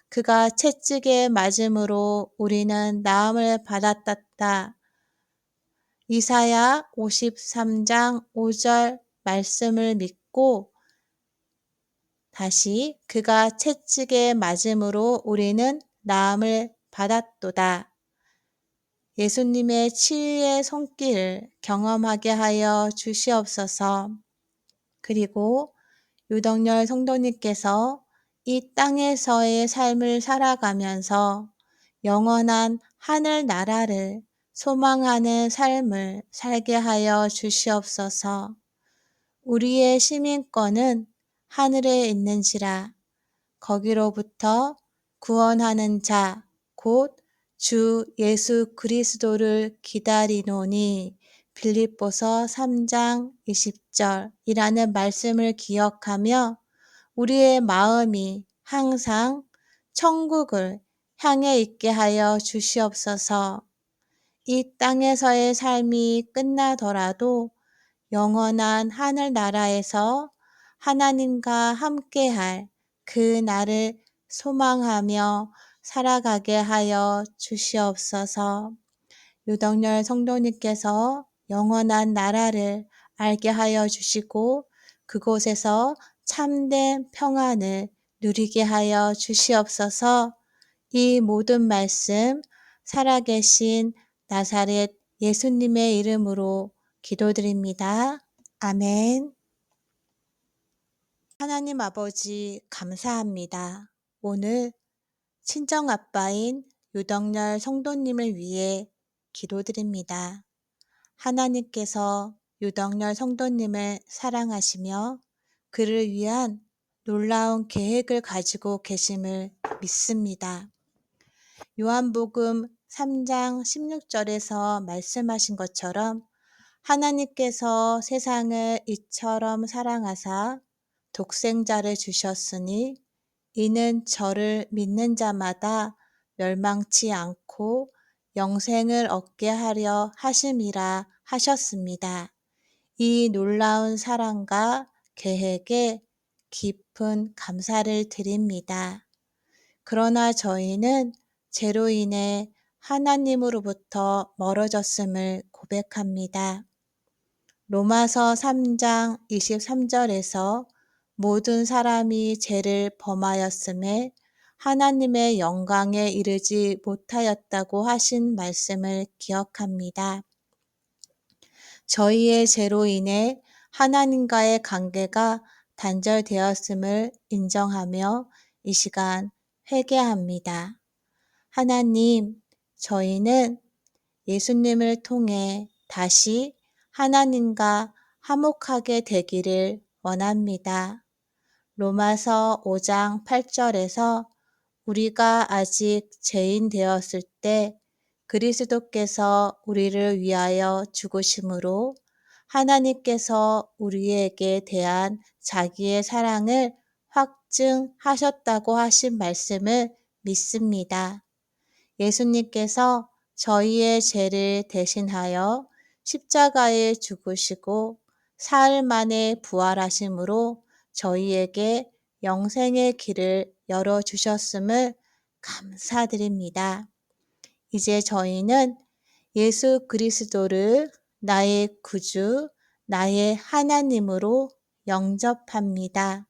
그가 채찍에 맞음으로 우리는 나음을 받았다. 이사야 53장 5절 말씀을 믿고 다시 그가 채찍에 맞음으로 우리는 나음을 받았도다. 예수님의 치유의 손길을 경험하게 하여 주시옵소서. 그리고 유덕열 성도님께서 이 땅에서의 삶을 살아가면서 영원한 하늘 나라를 소망하는 삶을 살게 하여 주시옵소서. 우리의 시민권은 하늘에 있는지라 거기로부터 구원하는 자, 곧 주 예수 그리스도를 기다리노니 빌립보서 3장 20절이라는 말씀을 기억하며 우리의 마음이 항상 천국을 향해 있게 하여 주시옵소서. 이 땅에서의 삶이 끝나더라도 영원한 하늘나라에서 하나님과 함께할 그 날을 소망하며 살아가게 하여 주시옵소서. 유덕열 성도님께서 영원한 나라를 알게 하여 주시고 그곳에서 참된 평안을 누리게 하여 주시옵소서. 이 모든 말씀 살아계신 나사렛 예수님의 이름으로 기도드립니다. 아멘. 하나님 아버지 감사합니다. 오늘 친정아빠인 유덕열 성도님을 위해 기도드립니다. 하나님께서 유덕열 성도님을 사랑하시며 그를 위한 놀라운 계획을 가지고 계심을 믿습니다. 요한복음 3장 16절에서 말씀하신 것처럼 하나님께서 세상을 이처럼 사랑하사 독생자를 주셨으니 이는 저를 믿는 자마다 멸망치 않고 영생을 얻게 하려 하심이라 하셨습니다. 이 놀라운 사랑과 계획에 깊은 감사를 드립니다. 그러나 저희는 죄로 인해 하나님으로부터 멀어졌음을 고백합니다. 로마서 3장 23절에서 모든 사람이 죄를 범하였음에 하나님의 영광에 이르지 못하였다고 하신 말씀을 기억합니다. 저희의 죄로 인해 하나님과의 관계가 단절되었음을 인정하며 이 시간 회개합니다. 하나님, 저희는 예수님을 통해 다시 하나님과 화목하게 되기를 원합니다. 로마서 5장 8절에서 우리가 아직 죄인 되었을 때 그리스도께서 우리를 위하여 죽으심으로 하나님께서 우리에게 대한 자기의 사랑을 확증하셨다고 하신 말씀을 믿습니다. 예수님께서 저희의 죄를 대신하여 십자가에 죽으시고 사흘 만에 부활하심으로 저희에게 영생의 길을 열어주셨음을 감사드립니다. 이제 저희는 예수 그리스도를 나의 구주, 나의 하나님으로 영접합니다.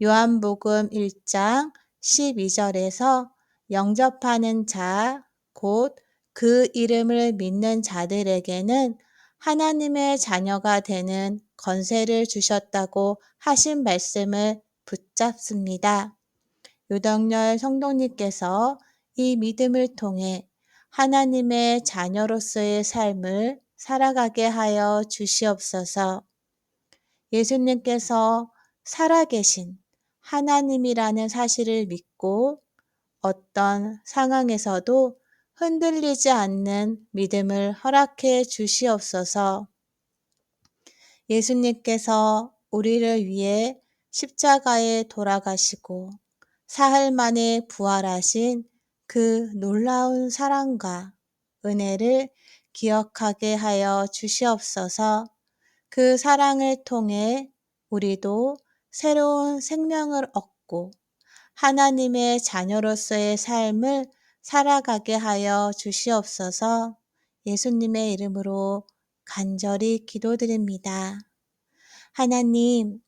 요한복음 1장 12절에서 영접하는 자, 곧 그 이름을 믿는 자들에게는 하나님의 자녀가 되는 권세를 주셨다고 하신 말씀을 붙잡습니다. 유덕열 성도님께서 이 믿음을 통해 하나님의 자녀로서의 삶을 살아가게 하여 주시옵소서. 예수님께서 살아계신 하나님이라는 사실을 믿고 어떤 상황에서도 흔들리지 않는 믿음을 허락해 주시옵소서. 예수님께서 우리를 위해 십자가에 돌아가시고 사흘 만에 부활하신 그 놀라운 사랑과 은혜를 기억하게 하여 주시옵소서. 그 사랑을 통해 우리도 새로운 생명을 얻고 하나님의 자녀로서의 삶을 살아가게 하여 주시옵소서. 예수님의 이름으로 간절히 기도드립니다. 하나님,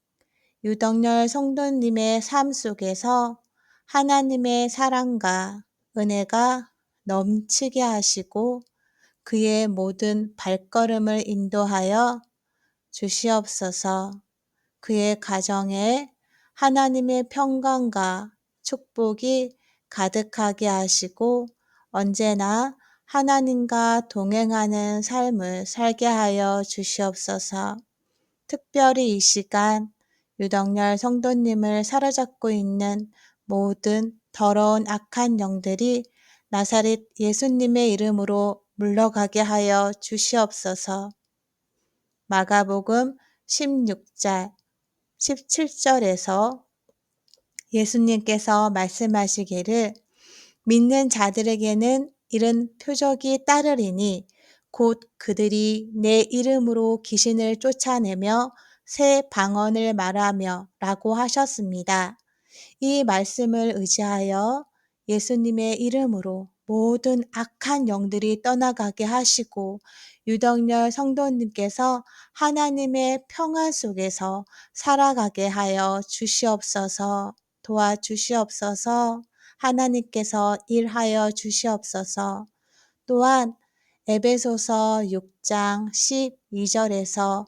유덕열 성도님의 삶 속에서 하나님의 사랑과 은혜가 넘치게 하시고 그의 모든 발걸음을 인도하여 주시옵소서. 그의 가정에 하나님의 평강과 축복이 가득하게 하시고 언제나 하나님과 동행하는 삶을 살게 하여 주시옵소서. 특별히 이 시간 유덕열 성도님을 사로잡고 있는 모든 더러운 악한 영들이 나사렛 예수님의 이름으로 물러가게 하여 주시옵소서. 마가복음 16장 17절에서 예수님께서 말씀하시기를 믿는 자들에게는 이런 표적이 따르리니 곧 그들이 내 이름으로 귀신을 쫓아내며 새 방언을 말하며 라고 하셨습니다. 이 말씀을 의지하여 예수님의 이름으로 모든 악한 영들이 떠나가게 하시고 유덕열 성도님께서 하나님의 평안 속에서 살아가게 하여 주시옵소서. 도와주시옵소서. 하나님께서 일하여 주시옵소서. 또한 에베소서 6장 12절에서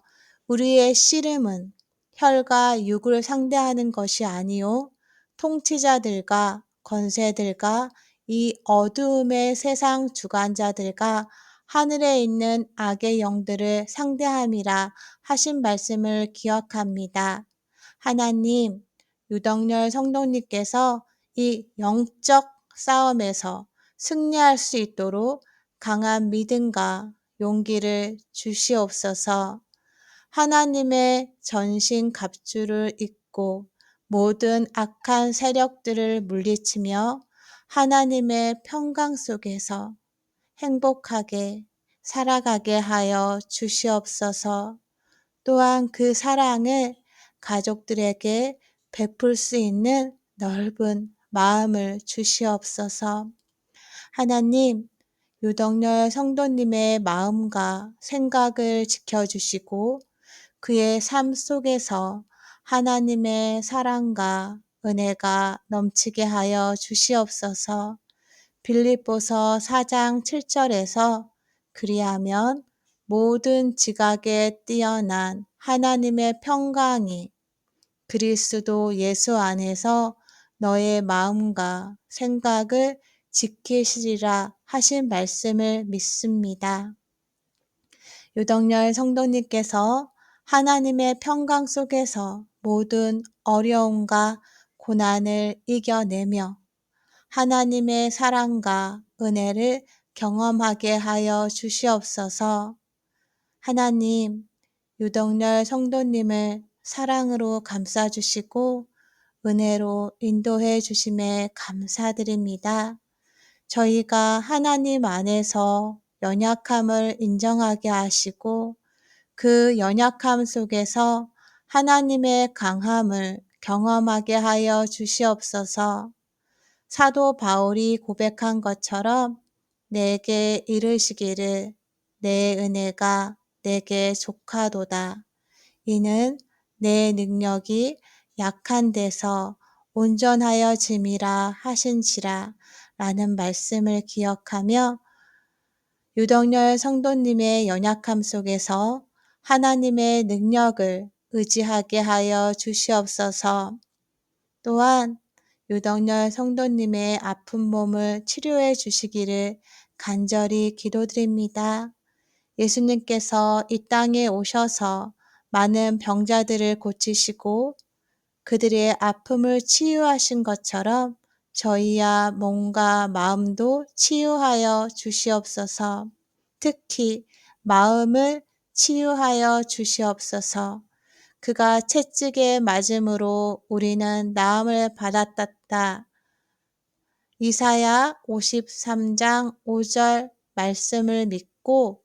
우리의 씨름은 혈과 육을 상대하는 것이 아니요 통치자들과 권세들과 이 어두움의 세상 주관자들과 하늘에 있는 악의 영들을 상대함이라 하신 말씀을 기억합니다. 하나님, 유덕열 성도님께서 이 영적 싸움에서 승리할 수 있도록 강한 믿음과 용기를 주시옵소서. 하나님의 전신 갑주를 입고 모든 악한 세력들을 물리치며 하나님의 평강 속에서 행복하게 살아가게 하여 주시옵소서. 또한 그 사랑을 가족들에게 베풀 수 있는 넓은 마음을 주시옵소서. 하나님, 유덕열 성도님의 마음과 생각을 지켜주시고 그의 삶 속에서 하나님의 사랑과 은혜가 넘치게 하여 주시옵소서. 빌립보서 4장 7절에서 그리하면 모든 지각에 뛰어난 하나님의 평강이 그리스도 예수 안에서 너의 마음과 생각을 지키시리라 하신 말씀을 믿습니다. 유덕열 성도님께서 하나님의 평강 속에서 모든 어려움과 고난을 이겨내며 하나님의 사랑과 은혜를 경험하게 하여 주시옵소서. 하나님, 유덕열 성도님을 사랑으로 감싸주시고 은혜로 인도해 주심에 감사드립니다. 저희가 하나님 안에서 연약함을 인정하게 하시고 그 연약함 속에서 하나님의 강함을 경험하게 하여 주시옵소서. 사도 바울이 고백한 것처럼 내게 이르시기를 내 은혜가 내게 족하도다. 이는 내 능력이 약한 데서 온전하여짐이라 하신지라 라는 말씀을 기억하며 유덕열 성도님의 연약함 속에서 하나님의 능력을 의지하게 하여 주시옵소서. 또한 유덕열 성도님의 아픈 몸을 치료해 주시기를 간절히 기도드립니다. 예수님께서 이 땅에 오셔서 많은 병자들을 고치시고 그들의 아픔을 치유하신 것처럼 저희야 몸과 마음도 치유하여 주시옵소서. 특히 마음을 치유하여 주시옵소서. 그가 채찍에 맞음으로 우리는 나음을 받았다. 이사야 53장 5절 말씀을 믿고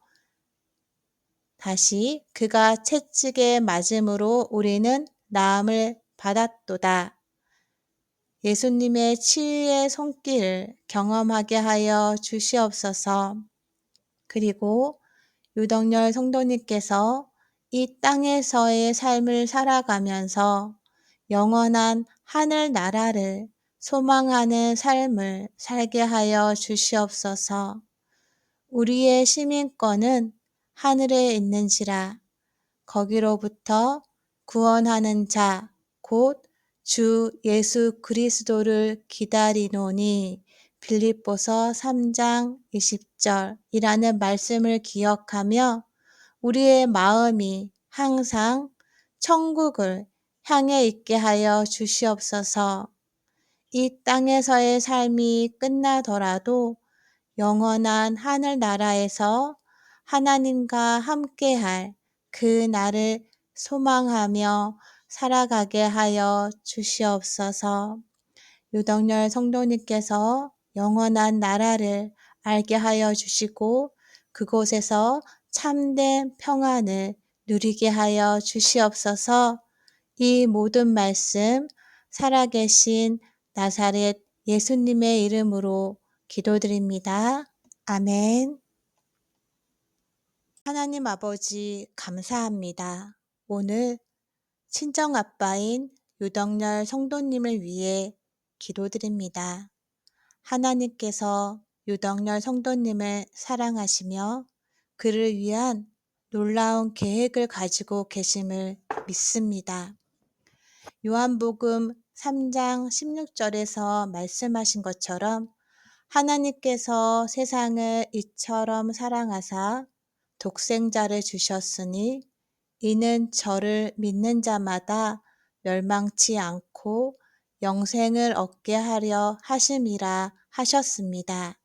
다시 그가 채찍에 맞음으로 우리는 나음을 받았도다. 예수님의 치유의 손길을 경험하게 하여 주시옵소서. 그리고 유덕열 성도님께서 이 땅에서의 삶을 살아가면서 영원한 하늘 나라를 소망하는 삶을 살게 하여 주시옵소서. 우리의 시민권은 하늘에 있는지라 거기로부터 구원하는 자, 곧 주 예수 그리스도를 기다리노니 빌립보서 3장 20절이라는 말씀을 기억하며 우리의 마음이 항상 천국을 향해 있게 하여 주시옵소서. 이 땅에서의 삶이 끝나더라도 영원한 하늘나라에서 하나님과 함께할 그 날을 소망하며 살아가게 하여 주시옵소서. 유덕열 성도님께서 영원한 나라를 알게 하여 주시고 그곳에서 참된 평안을 누리게 하여 주시옵소서. 이 모든 말씀 살아계신 나사렛 예수님의 이름으로 기도드립니다. 아멘. 하나님 아버지 감사합니다. 오늘 친정아빠인 유덕열 성도님을 위해 기도드립니다. 하나님께서 유덕열 성도님을 사랑하시며 그를 위한 놀라운 계획을 가지고 계심을 믿습니다. 요한복음 3장 16절에서 말씀하신 것처럼 하나님께서 세상을 이처럼 사랑하사 독생자를 주셨으니 이는 저를 믿는 자마다 멸망치 않고 영생을 얻게 하려 하심이라 하셨습니다.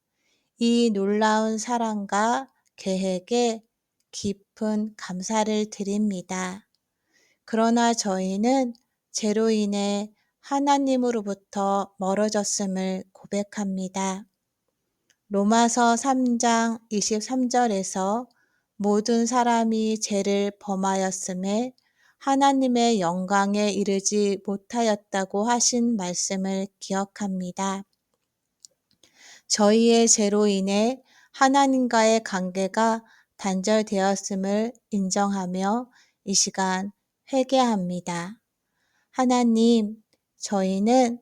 이 놀라운 사랑과 계획에 깊은 감사를 드립니다. 그러나 저희는 죄로 인해 하나님으로부터 멀어졌음을 고백합니다. 로마서 3장 23절에서 모든 사람이 죄를 범하였음에 하나님의 영광에 이르지 못하였다고 하신 말씀을 기억합니다. 저희의 죄로 인해 하나님과의 관계가 단절되었음을 인정하며 이 시간 회개합니다. 하나님, 저희는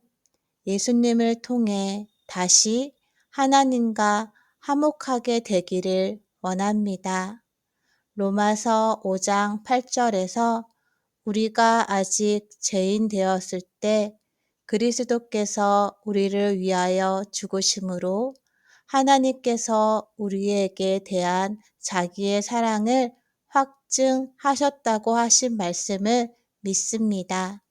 예수님을 통해 다시 하나님과 화목하게 되기를 원합니다. 로마서 5장 8절에서 우리가 아직 죄인 되었을 때 그리스도께서 우리를 위하여 죽으심으로 하나님께서 우리에게 대한 자기의 사랑을 확증하셨다고 하신 말씀을 믿습니다.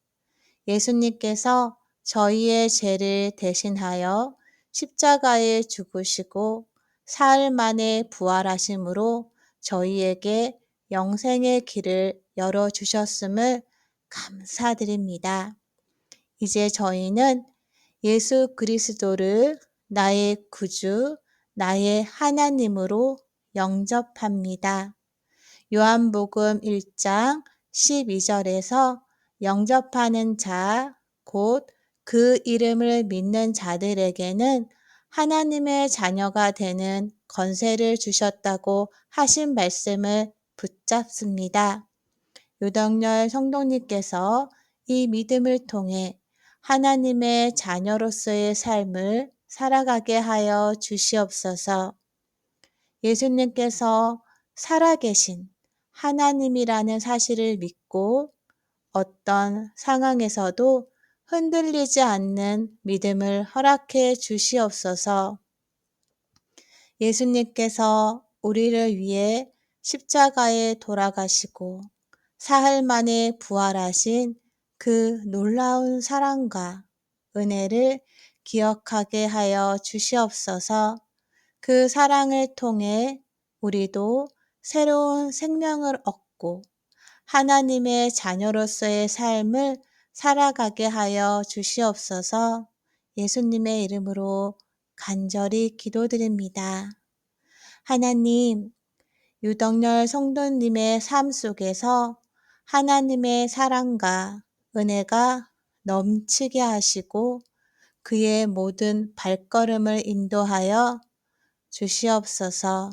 예수님께서 저희의 죄를 대신하여 십자가에 죽으시고 사흘 만에 부활하심으로 저희에게 영생의 길을 열어주셨음을 감사드립니다. 이제 저희는 예수 그리스도를 나의 구주, 나의 하나님으로 영접합니다. 요한복음 1장 12절에서 영접하는 자, 곧 그 이름을 믿는 자들에게는 하나님의 자녀가 되는 권세를 주셨다고 하신 말씀을 붙잡습니다. 유덕열 성도님께서 이 믿음을 통해 하나님의 자녀로서의 삶을 살아가게 하여 주시옵소서. 예수님께서 살아계신 하나님이라는 사실을 믿고 어떤 상황에서도 흔들리지 않는 믿음을 허락해 주시옵소서. 예수님께서 우리를 위해 십자가에 돌아가시고 사흘 만에 부활하신 그 놀라운 사랑과 은혜를 기억하게 하여 주시옵소서. 그 사랑을 통해 우리도 새로운 생명을 얻고 하나님의 자녀로서의 삶을 살아가게 하여 주시옵소서. 예수님의 이름으로 간절히 기도드립니다. 하나님, 유덕열 성도님의 삶 속에서 하나님의 사랑과 은혜가 넘치게 하시고 그의 모든 발걸음을 인도하여 주시옵소서.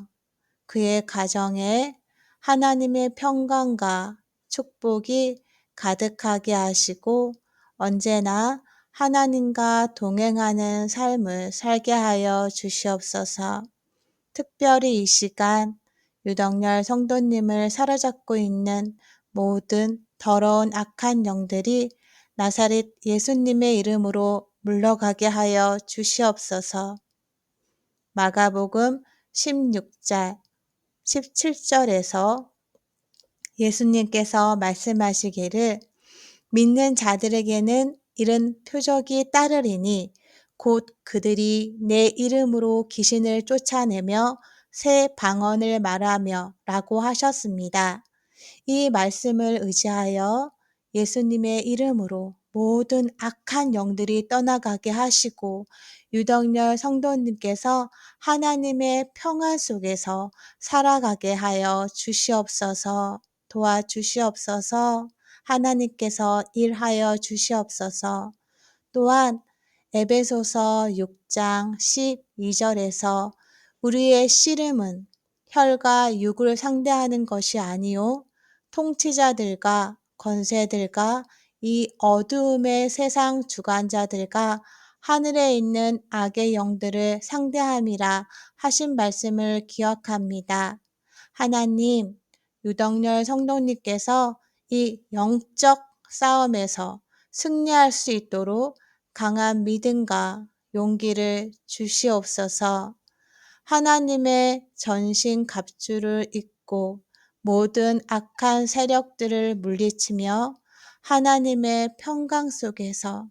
그의 가정에 하나님의 평강과 축복이 가득하게 하시고 언제나 하나님과 동행하는 삶을 살게 하여 주시옵소서. 특별히 이 시간 유덕열 성도님을 사로잡고 있는 모든 더러운 악한 영들이 나사렛 예수님의 이름으로 물러가게 하여 주시옵소서. 마가복음 16장 17절에서 예수님께서 말씀하시기를 믿는 자들에게는 이런 표적이 따르리니 곧 그들이 내 이름으로 귀신을 쫓아내며 새 방언을 말하며 라고 하셨습니다. 이 말씀을 의지하여 예수님의 이름으로 모든 악한 영들이 떠나가게 하시고 유덕열 성도님께서 하나님의 평안 속에서 살아가게 하여 주시옵소서. 도와주시옵소서. 하나님께서 일하여 주시옵소서. 또한 에베소서 6장 12절에서 우리의 씨름은 혈과 육을 상대하는 것이 아니요 통치자들과 권세들과 이 어두움의 세상 주관자들과 하늘에 있는 악의 영들을 상대함이라 하신 말씀을 기억합니다. 하나님, 유덕열 성도님께서 이 영적 싸움에서 승리할 수 있도록 강한 믿음과 용기를 주시옵소서. 하나님의 전신 갑주를 입고 모든 악한 세력들을 물리치며 하나님의 평강 속에서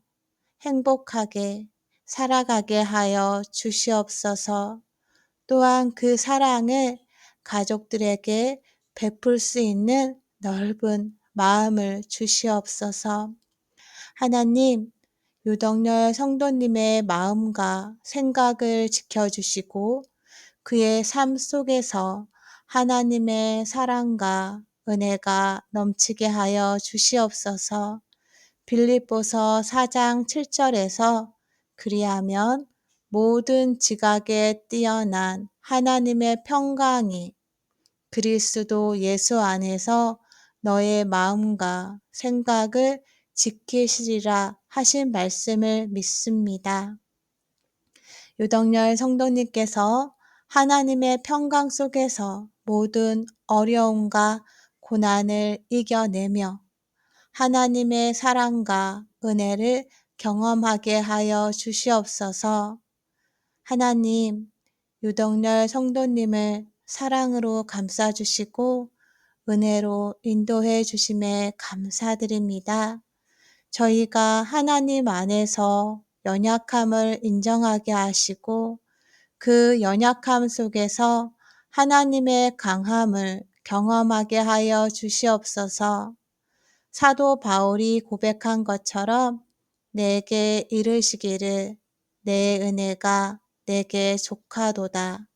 행복하게 살아가게 하여 주시옵소서. 또한 그 사랑을 가족들에게 베풀 수 있는 넓은 마음을 주시옵소서. 하나님, 유덕열 성도님의 마음과 생각을 지켜주시고 그의 삶 속에서 하나님의 사랑과 은혜가 넘치게 하여 주시옵소서. 빌립보서 4장 7절에서 그리하면 모든 지각에 뛰어난 하나님의 평강이 그리스도 예수 안에서 너의 마음과 생각을 지키시리라 하신 말씀을 믿습니다. 유덕열 성도님께서 하나님의 평강 속에서 모든 어려움과 고난을 이겨내며 하나님의 사랑과 은혜를 경험하게 하여 주시옵소서. 하나님, 유덕열 성도님을 사랑으로 감싸주시고 은혜로 인도해 주심에 감사드립니다. 저희가 하나님 안에서 연약함을 인정하게 하시고 그 연약함 속에서 하나님의 강함을 경험하게 하여 주시옵소서. 사도 바울이 고백한 것처럼 내게 이르시기를 내 은혜가 내게 족하도다.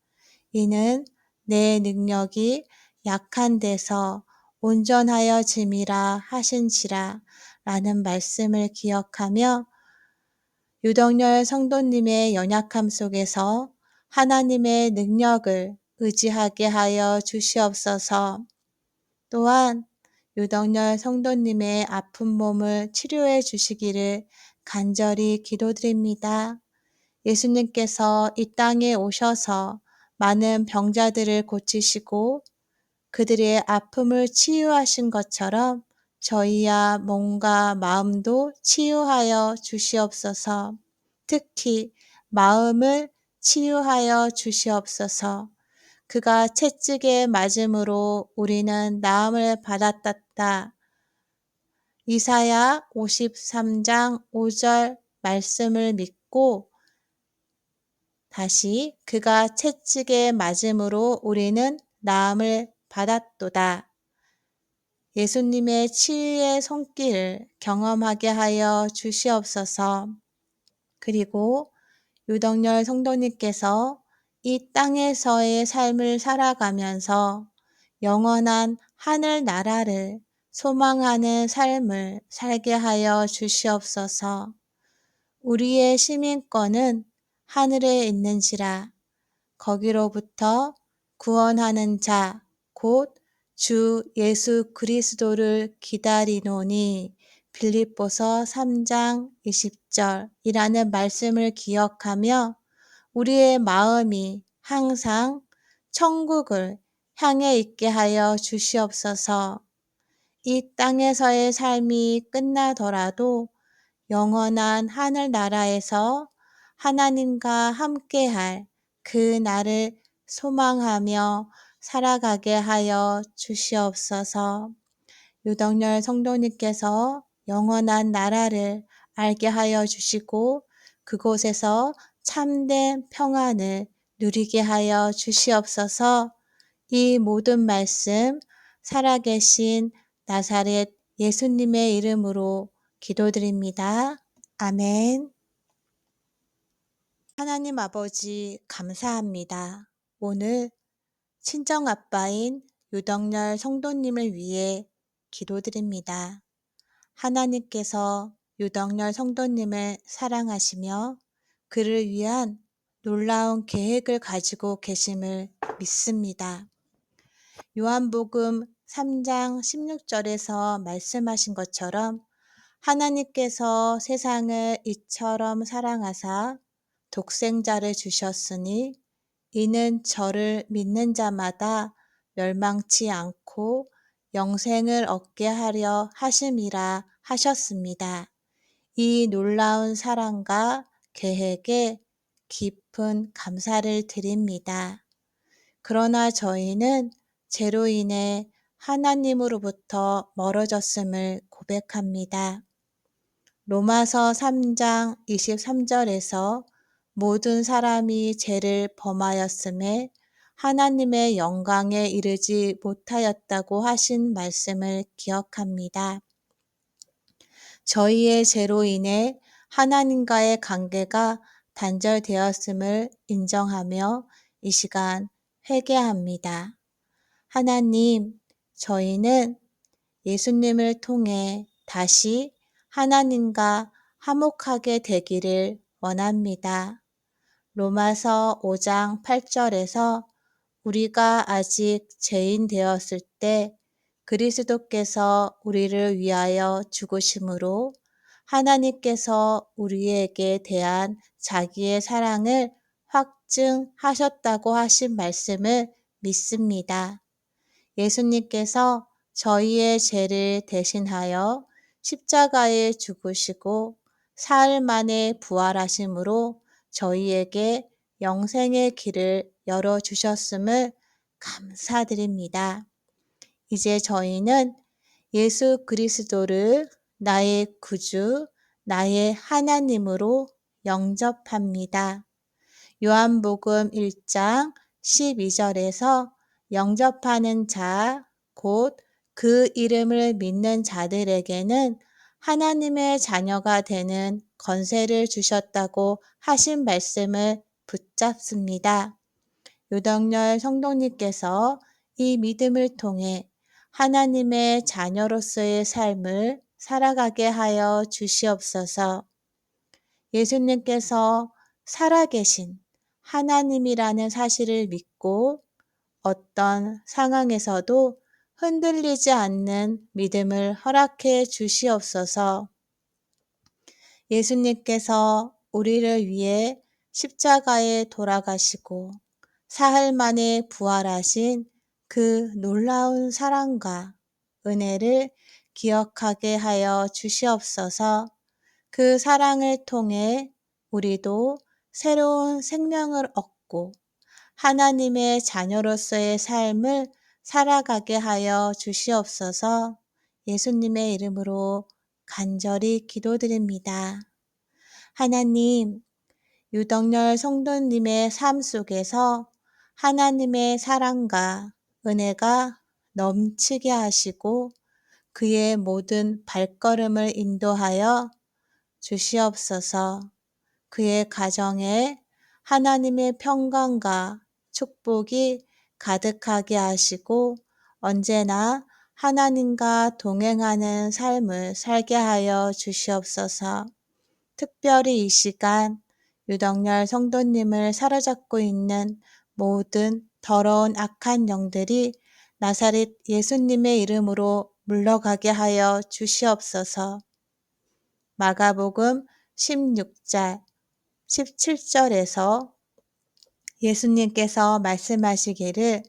이는 내 능력이 약한 데서 온전하여짐이라 하신지라 라는 말씀을 기억하며 유덕열 성도님의 연약함 속에서 하나님의 능력을 의지하게 하여 주시옵소서. 또한 유덕열 성도님의 아픈 몸을 치료해 주시기를 간절히 기도드립니다. 예수님께서 이 땅에 오셔서 많은 병자들을 고치시고 그들의 아픔을 치유하신 것처럼 저희야 몸과 마음도 치유하여 주시옵소서. 특히 마음을 치유하여 주시옵소서. 그가 채찍에 맞음으로 우리는 나음을 받았다. 이사야 53장 5절 말씀을 믿고 다시 그가 채찍에 맞음으로 우리는 나음을 받았도다. 예수님의 치유의 손길을 경험하게 하여 주시옵소서. 그리고 유덕열 성도님께서 이 땅에서의 삶을 살아가면서 영원한 하늘 나라를 소망하는 삶을 살게 하여 주시옵소서. 우리의 시민권은 하늘에 있는지라 거기로부터 구원하는 자, 곧 주 예수 그리스도를 기다리노니 빌립보서 3장 20절이라는 말씀을 기억하며 우리의 마음이 항상 천국을 향해 있게 하여 주시옵소서. 이 땅에서의 삶이 끝나더라도 영원한 하늘나라에서 하나님과 함께할 그 날을 소망하며 살아가게 하여 주시옵소서. 유덕열 성도님께서 영원한 나라를 알게 하여 주시고 그곳에서 참된 평안을 누리게 하여 주시옵소서. 이 모든 말씀 살아계신 나사렛 예수님의 이름으로 기도드립니다. 아멘. 하나님 아버지 감사합니다. 오늘 친정아빠인 유덕열 성도님을 위해 기도드립니다. 하나님께서 유덕열 성도님을 사랑하시며 그를 위한 놀라운 계획을 가지고 계심을 믿습니다. 요한복음 3장 16절에서 말씀하신 것처럼 하나님께서 세상을 이처럼 사랑하사 독생자를 주셨으니 이는 저를 믿는 자마다 멸망치 않고 영생을 얻게 하려 하심이라 하셨습니다. 이 놀라운 사랑과 계획에 깊은 감사를 드립니다. 그러나 저희는 죄로 인해 하나님으로부터 멀어졌음을 고백합니다. 로마서 3장 23절에서 모든 사람이 죄를 범하였음에 하나님의 영광에 이르지 못하였다고 하신 말씀을 기억합니다. 저희의 죄로 인해 하나님과의 관계가 단절되었음을 인정하며 이 시간 회개합니다. 하나님, 저희는 예수님을 통해 다시 하나님과 화목하게 되기를 원합니다. 로마서 5장 8절에서 우리가 아직 죄인 되었을 때 그리스도께서 우리를 위하여 죽으심으로 하나님께서 우리에게 대한 자기의 사랑을 확증하셨다고 하신 말씀을 믿습니다. 예수님께서 저희의 죄를 대신하여 십자가에 죽으시고 사흘 만에 부활하심으로 저희에게 영생의 길을 열어주셨음을 감사드립니다. 이제 저희는 예수 그리스도를 나의 구주, 나의 하나님으로 영접합니다. 요한복음 1장 12절에서 영접하는 자, 곧 그 이름을 믿는 자들에게는 하나님의 자녀가 되는 권세를 주셨다고 하신 말씀을 붙잡습니다. 유덕열 성도님께서 이 믿음을 통해 하나님의 자녀로서의 삶을 살아가게 하여 주시옵소서. 예수님께서 살아계신 하나님이라는 사실을 믿고 어떤 상황에서도 흔들리지 않는 믿음을 허락해 주시옵소서. 예수님께서 우리를 위해 십자가에 돌아가시고 사흘 만에 부활하신 그 놀라운 사랑과 은혜를 기억하게 하여 주시옵소서. 그 사랑을 통해 우리도 새로운 생명을 얻고 하나님의 자녀로서의 삶을 살아가게 하여 주시옵소서. 예수님의 이름으로 간절히 기도드립니다. 하나님, 유덕열 성도님의 삶 속에서 하나님의 사랑과 은혜가 넘치게 하시고 그의 모든 발걸음을 인도하여 주시옵소서. 그의 가정에 하나님의 평강과 축복이 가득하게 하시고 언제나 하나님과 동행하는 삶을 살게 하여 주시옵소서. 특별히 이 시간 유덕열 성도님을 사로잡고 있는 모든 더러운 악한 영들이 나사렛 예수님의 이름으로 물러가게 하여 주시옵소서. 마가복음 16장 17절에서 예수님께서 말씀하시기를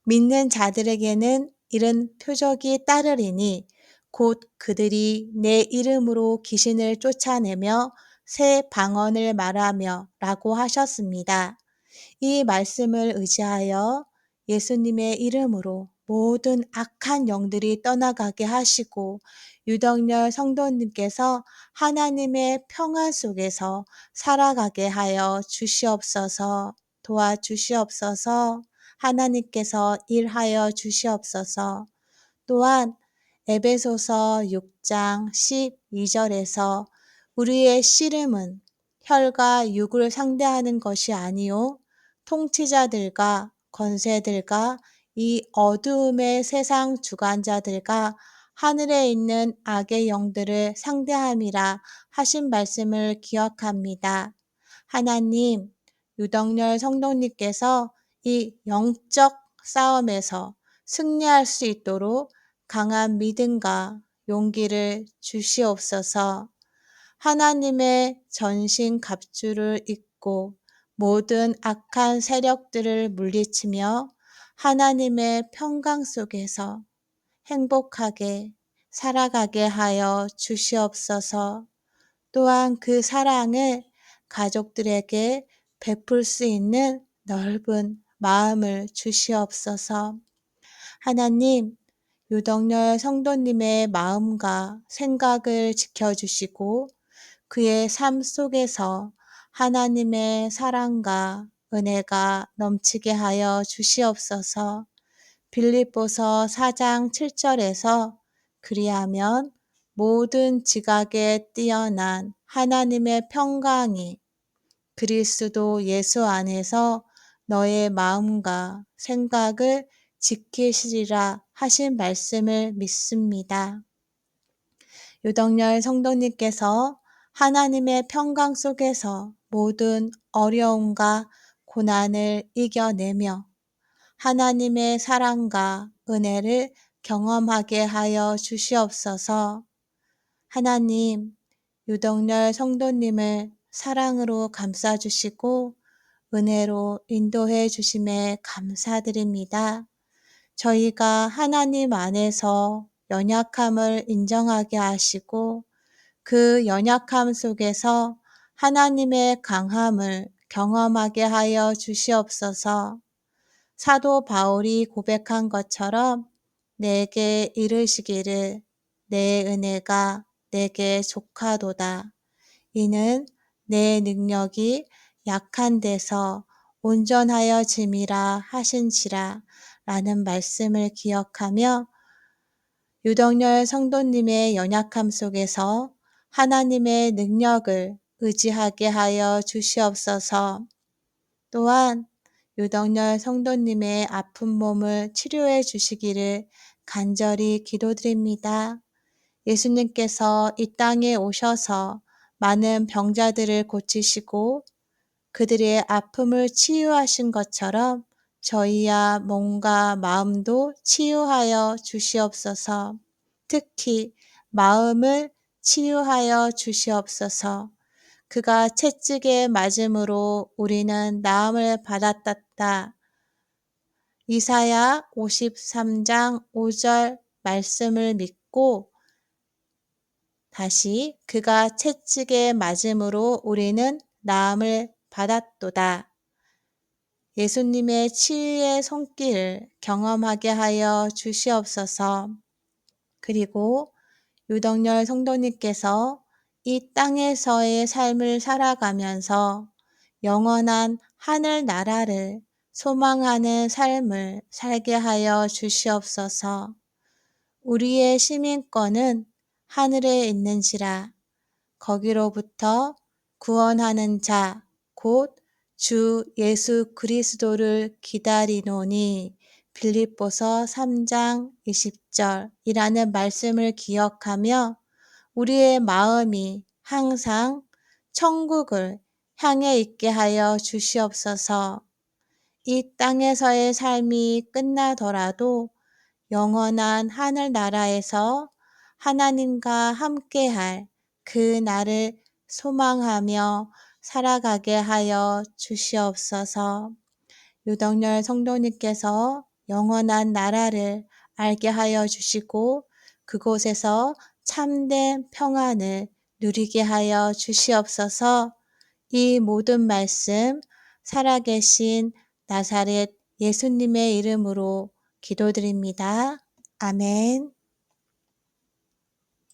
믿는 자들에게는 이런 표적이 따르리니 곧 그들이 내 이름으로 귀신을 쫓아내며 새 방언을 말하며 라고 하셨습니다. 이 말씀을 의지하여 예수님의 이름으로 모든 악한 영들이 떠나가게 하시고 유덕열 성도님께서 하나님의 평안 속에서 살아가게 하여 주시옵소서. 도와주시옵소서. 하나님께서 일하여 주시옵소서. 또한 에베소서 6장 12절에서 우리의 씨름은 혈과 육을 상대하는 것이 아니요 통치자들과 권세들과 이 어두움의 세상 주관자들과 하늘에 있는 악의 영들을 상대함이라 하신 말씀을 기억합니다. 하나님, 유덕열 성도님께서 이 영적 싸움에서 승리할 수 있도록 강한 믿음과 용기를 주시옵소서. 하나님의 전신 갑주를 입고 모든 악한 세력들을 물리치며 하나님의 평강 속에서 행복하게 살아가게 하여 주시옵소서. 또한 그 사랑을 가족들에게 베풀 수 있는 넓은 마음을 주시옵소서. 하나님, 유덕열 성도님의 마음과 생각을 지켜주시고 그의 삶 속에서 하나님의 사랑과 은혜가 넘치게 하여 주시옵소서. 빌립보서 4장 7절에서 그리하면 모든 지각에 뛰어난 하나님의 평강이 그리스도 예수 안에서 너의 마음과 생각을 지키시리라 하신 말씀을 믿습니다. 유덕열 성도님께서 하나님의 평강 속에서 모든 어려움과 고난을 이겨내며 하나님의 사랑과 은혜를 경험하게 하여 주시옵소서. 하나님, 유덕열 성도님을 사랑으로 감싸주시고 은혜로 인도해 주심에 감사드립니다. 저희가 하나님 안에서 연약함을 인정하게 하시고 그 연약함 속에서 하나님의 강함을 경험하게 하여 주시옵소서. 사도 바울이 고백한 것처럼 내게 이르시기를 내 은혜가 내게 족하도다. 이는 내 능력이 약한 데서 온전하여짐이라 하신지라 라는 말씀을 기억하며 유덕열 성도님의 연약함 속에서 하나님의 능력을 의지하게 하여 주시옵소서. 또한 유덕열 성도님의 아픈 몸을 치료해 주시기를 간절히 기도드립니다. 예수님께서 이 땅에 오셔서 많은 병자들을 고치시고 그들의 아픔을 치유하신 것처럼 저희야 몸과 마음도 치유하여 주시옵소서. 특히 마음을 치유하여 주시옵소서. 그가 채찍에 맞음으로 우리는 나음을 받았다. 이사야 53장 5절 말씀을 믿고 다시 그가 채찍에 맞음으로 우리는 나음을 받았도다. 예수님의 치유의 손길을 경험하게 하여 주시옵소서. 그리고 유덕열 성도님께서 이 땅에서의 삶을 살아가면서 영원한 하늘나라를 소망하는 삶을 살게 하여 주시옵소서. 우리의 시민권은 하늘에 있는지라. 거기로부터 구원하는 자, 곧 주 예수 그리스도를 기다리노니 빌립보서 3장 20절이라는 말씀을 기억하며 우리의 마음이 항상 천국을 향해 있게 하여 주시옵소서. 이 땅에서의 삶이 끝나더라도 영원한 하늘나라에서 하나님과 함께할 그 날을 소망하며 살아가게 하여 주시옵소서. 유덕열 성도님께서 영원한 나라를 알게 하여 주시고 그곳에서 참된 평안을 누리게 하여 주시옵소서. 이 모든 말씀 살아계신 나사렛 예수님의 이름으로 기도드립니다. 아멘.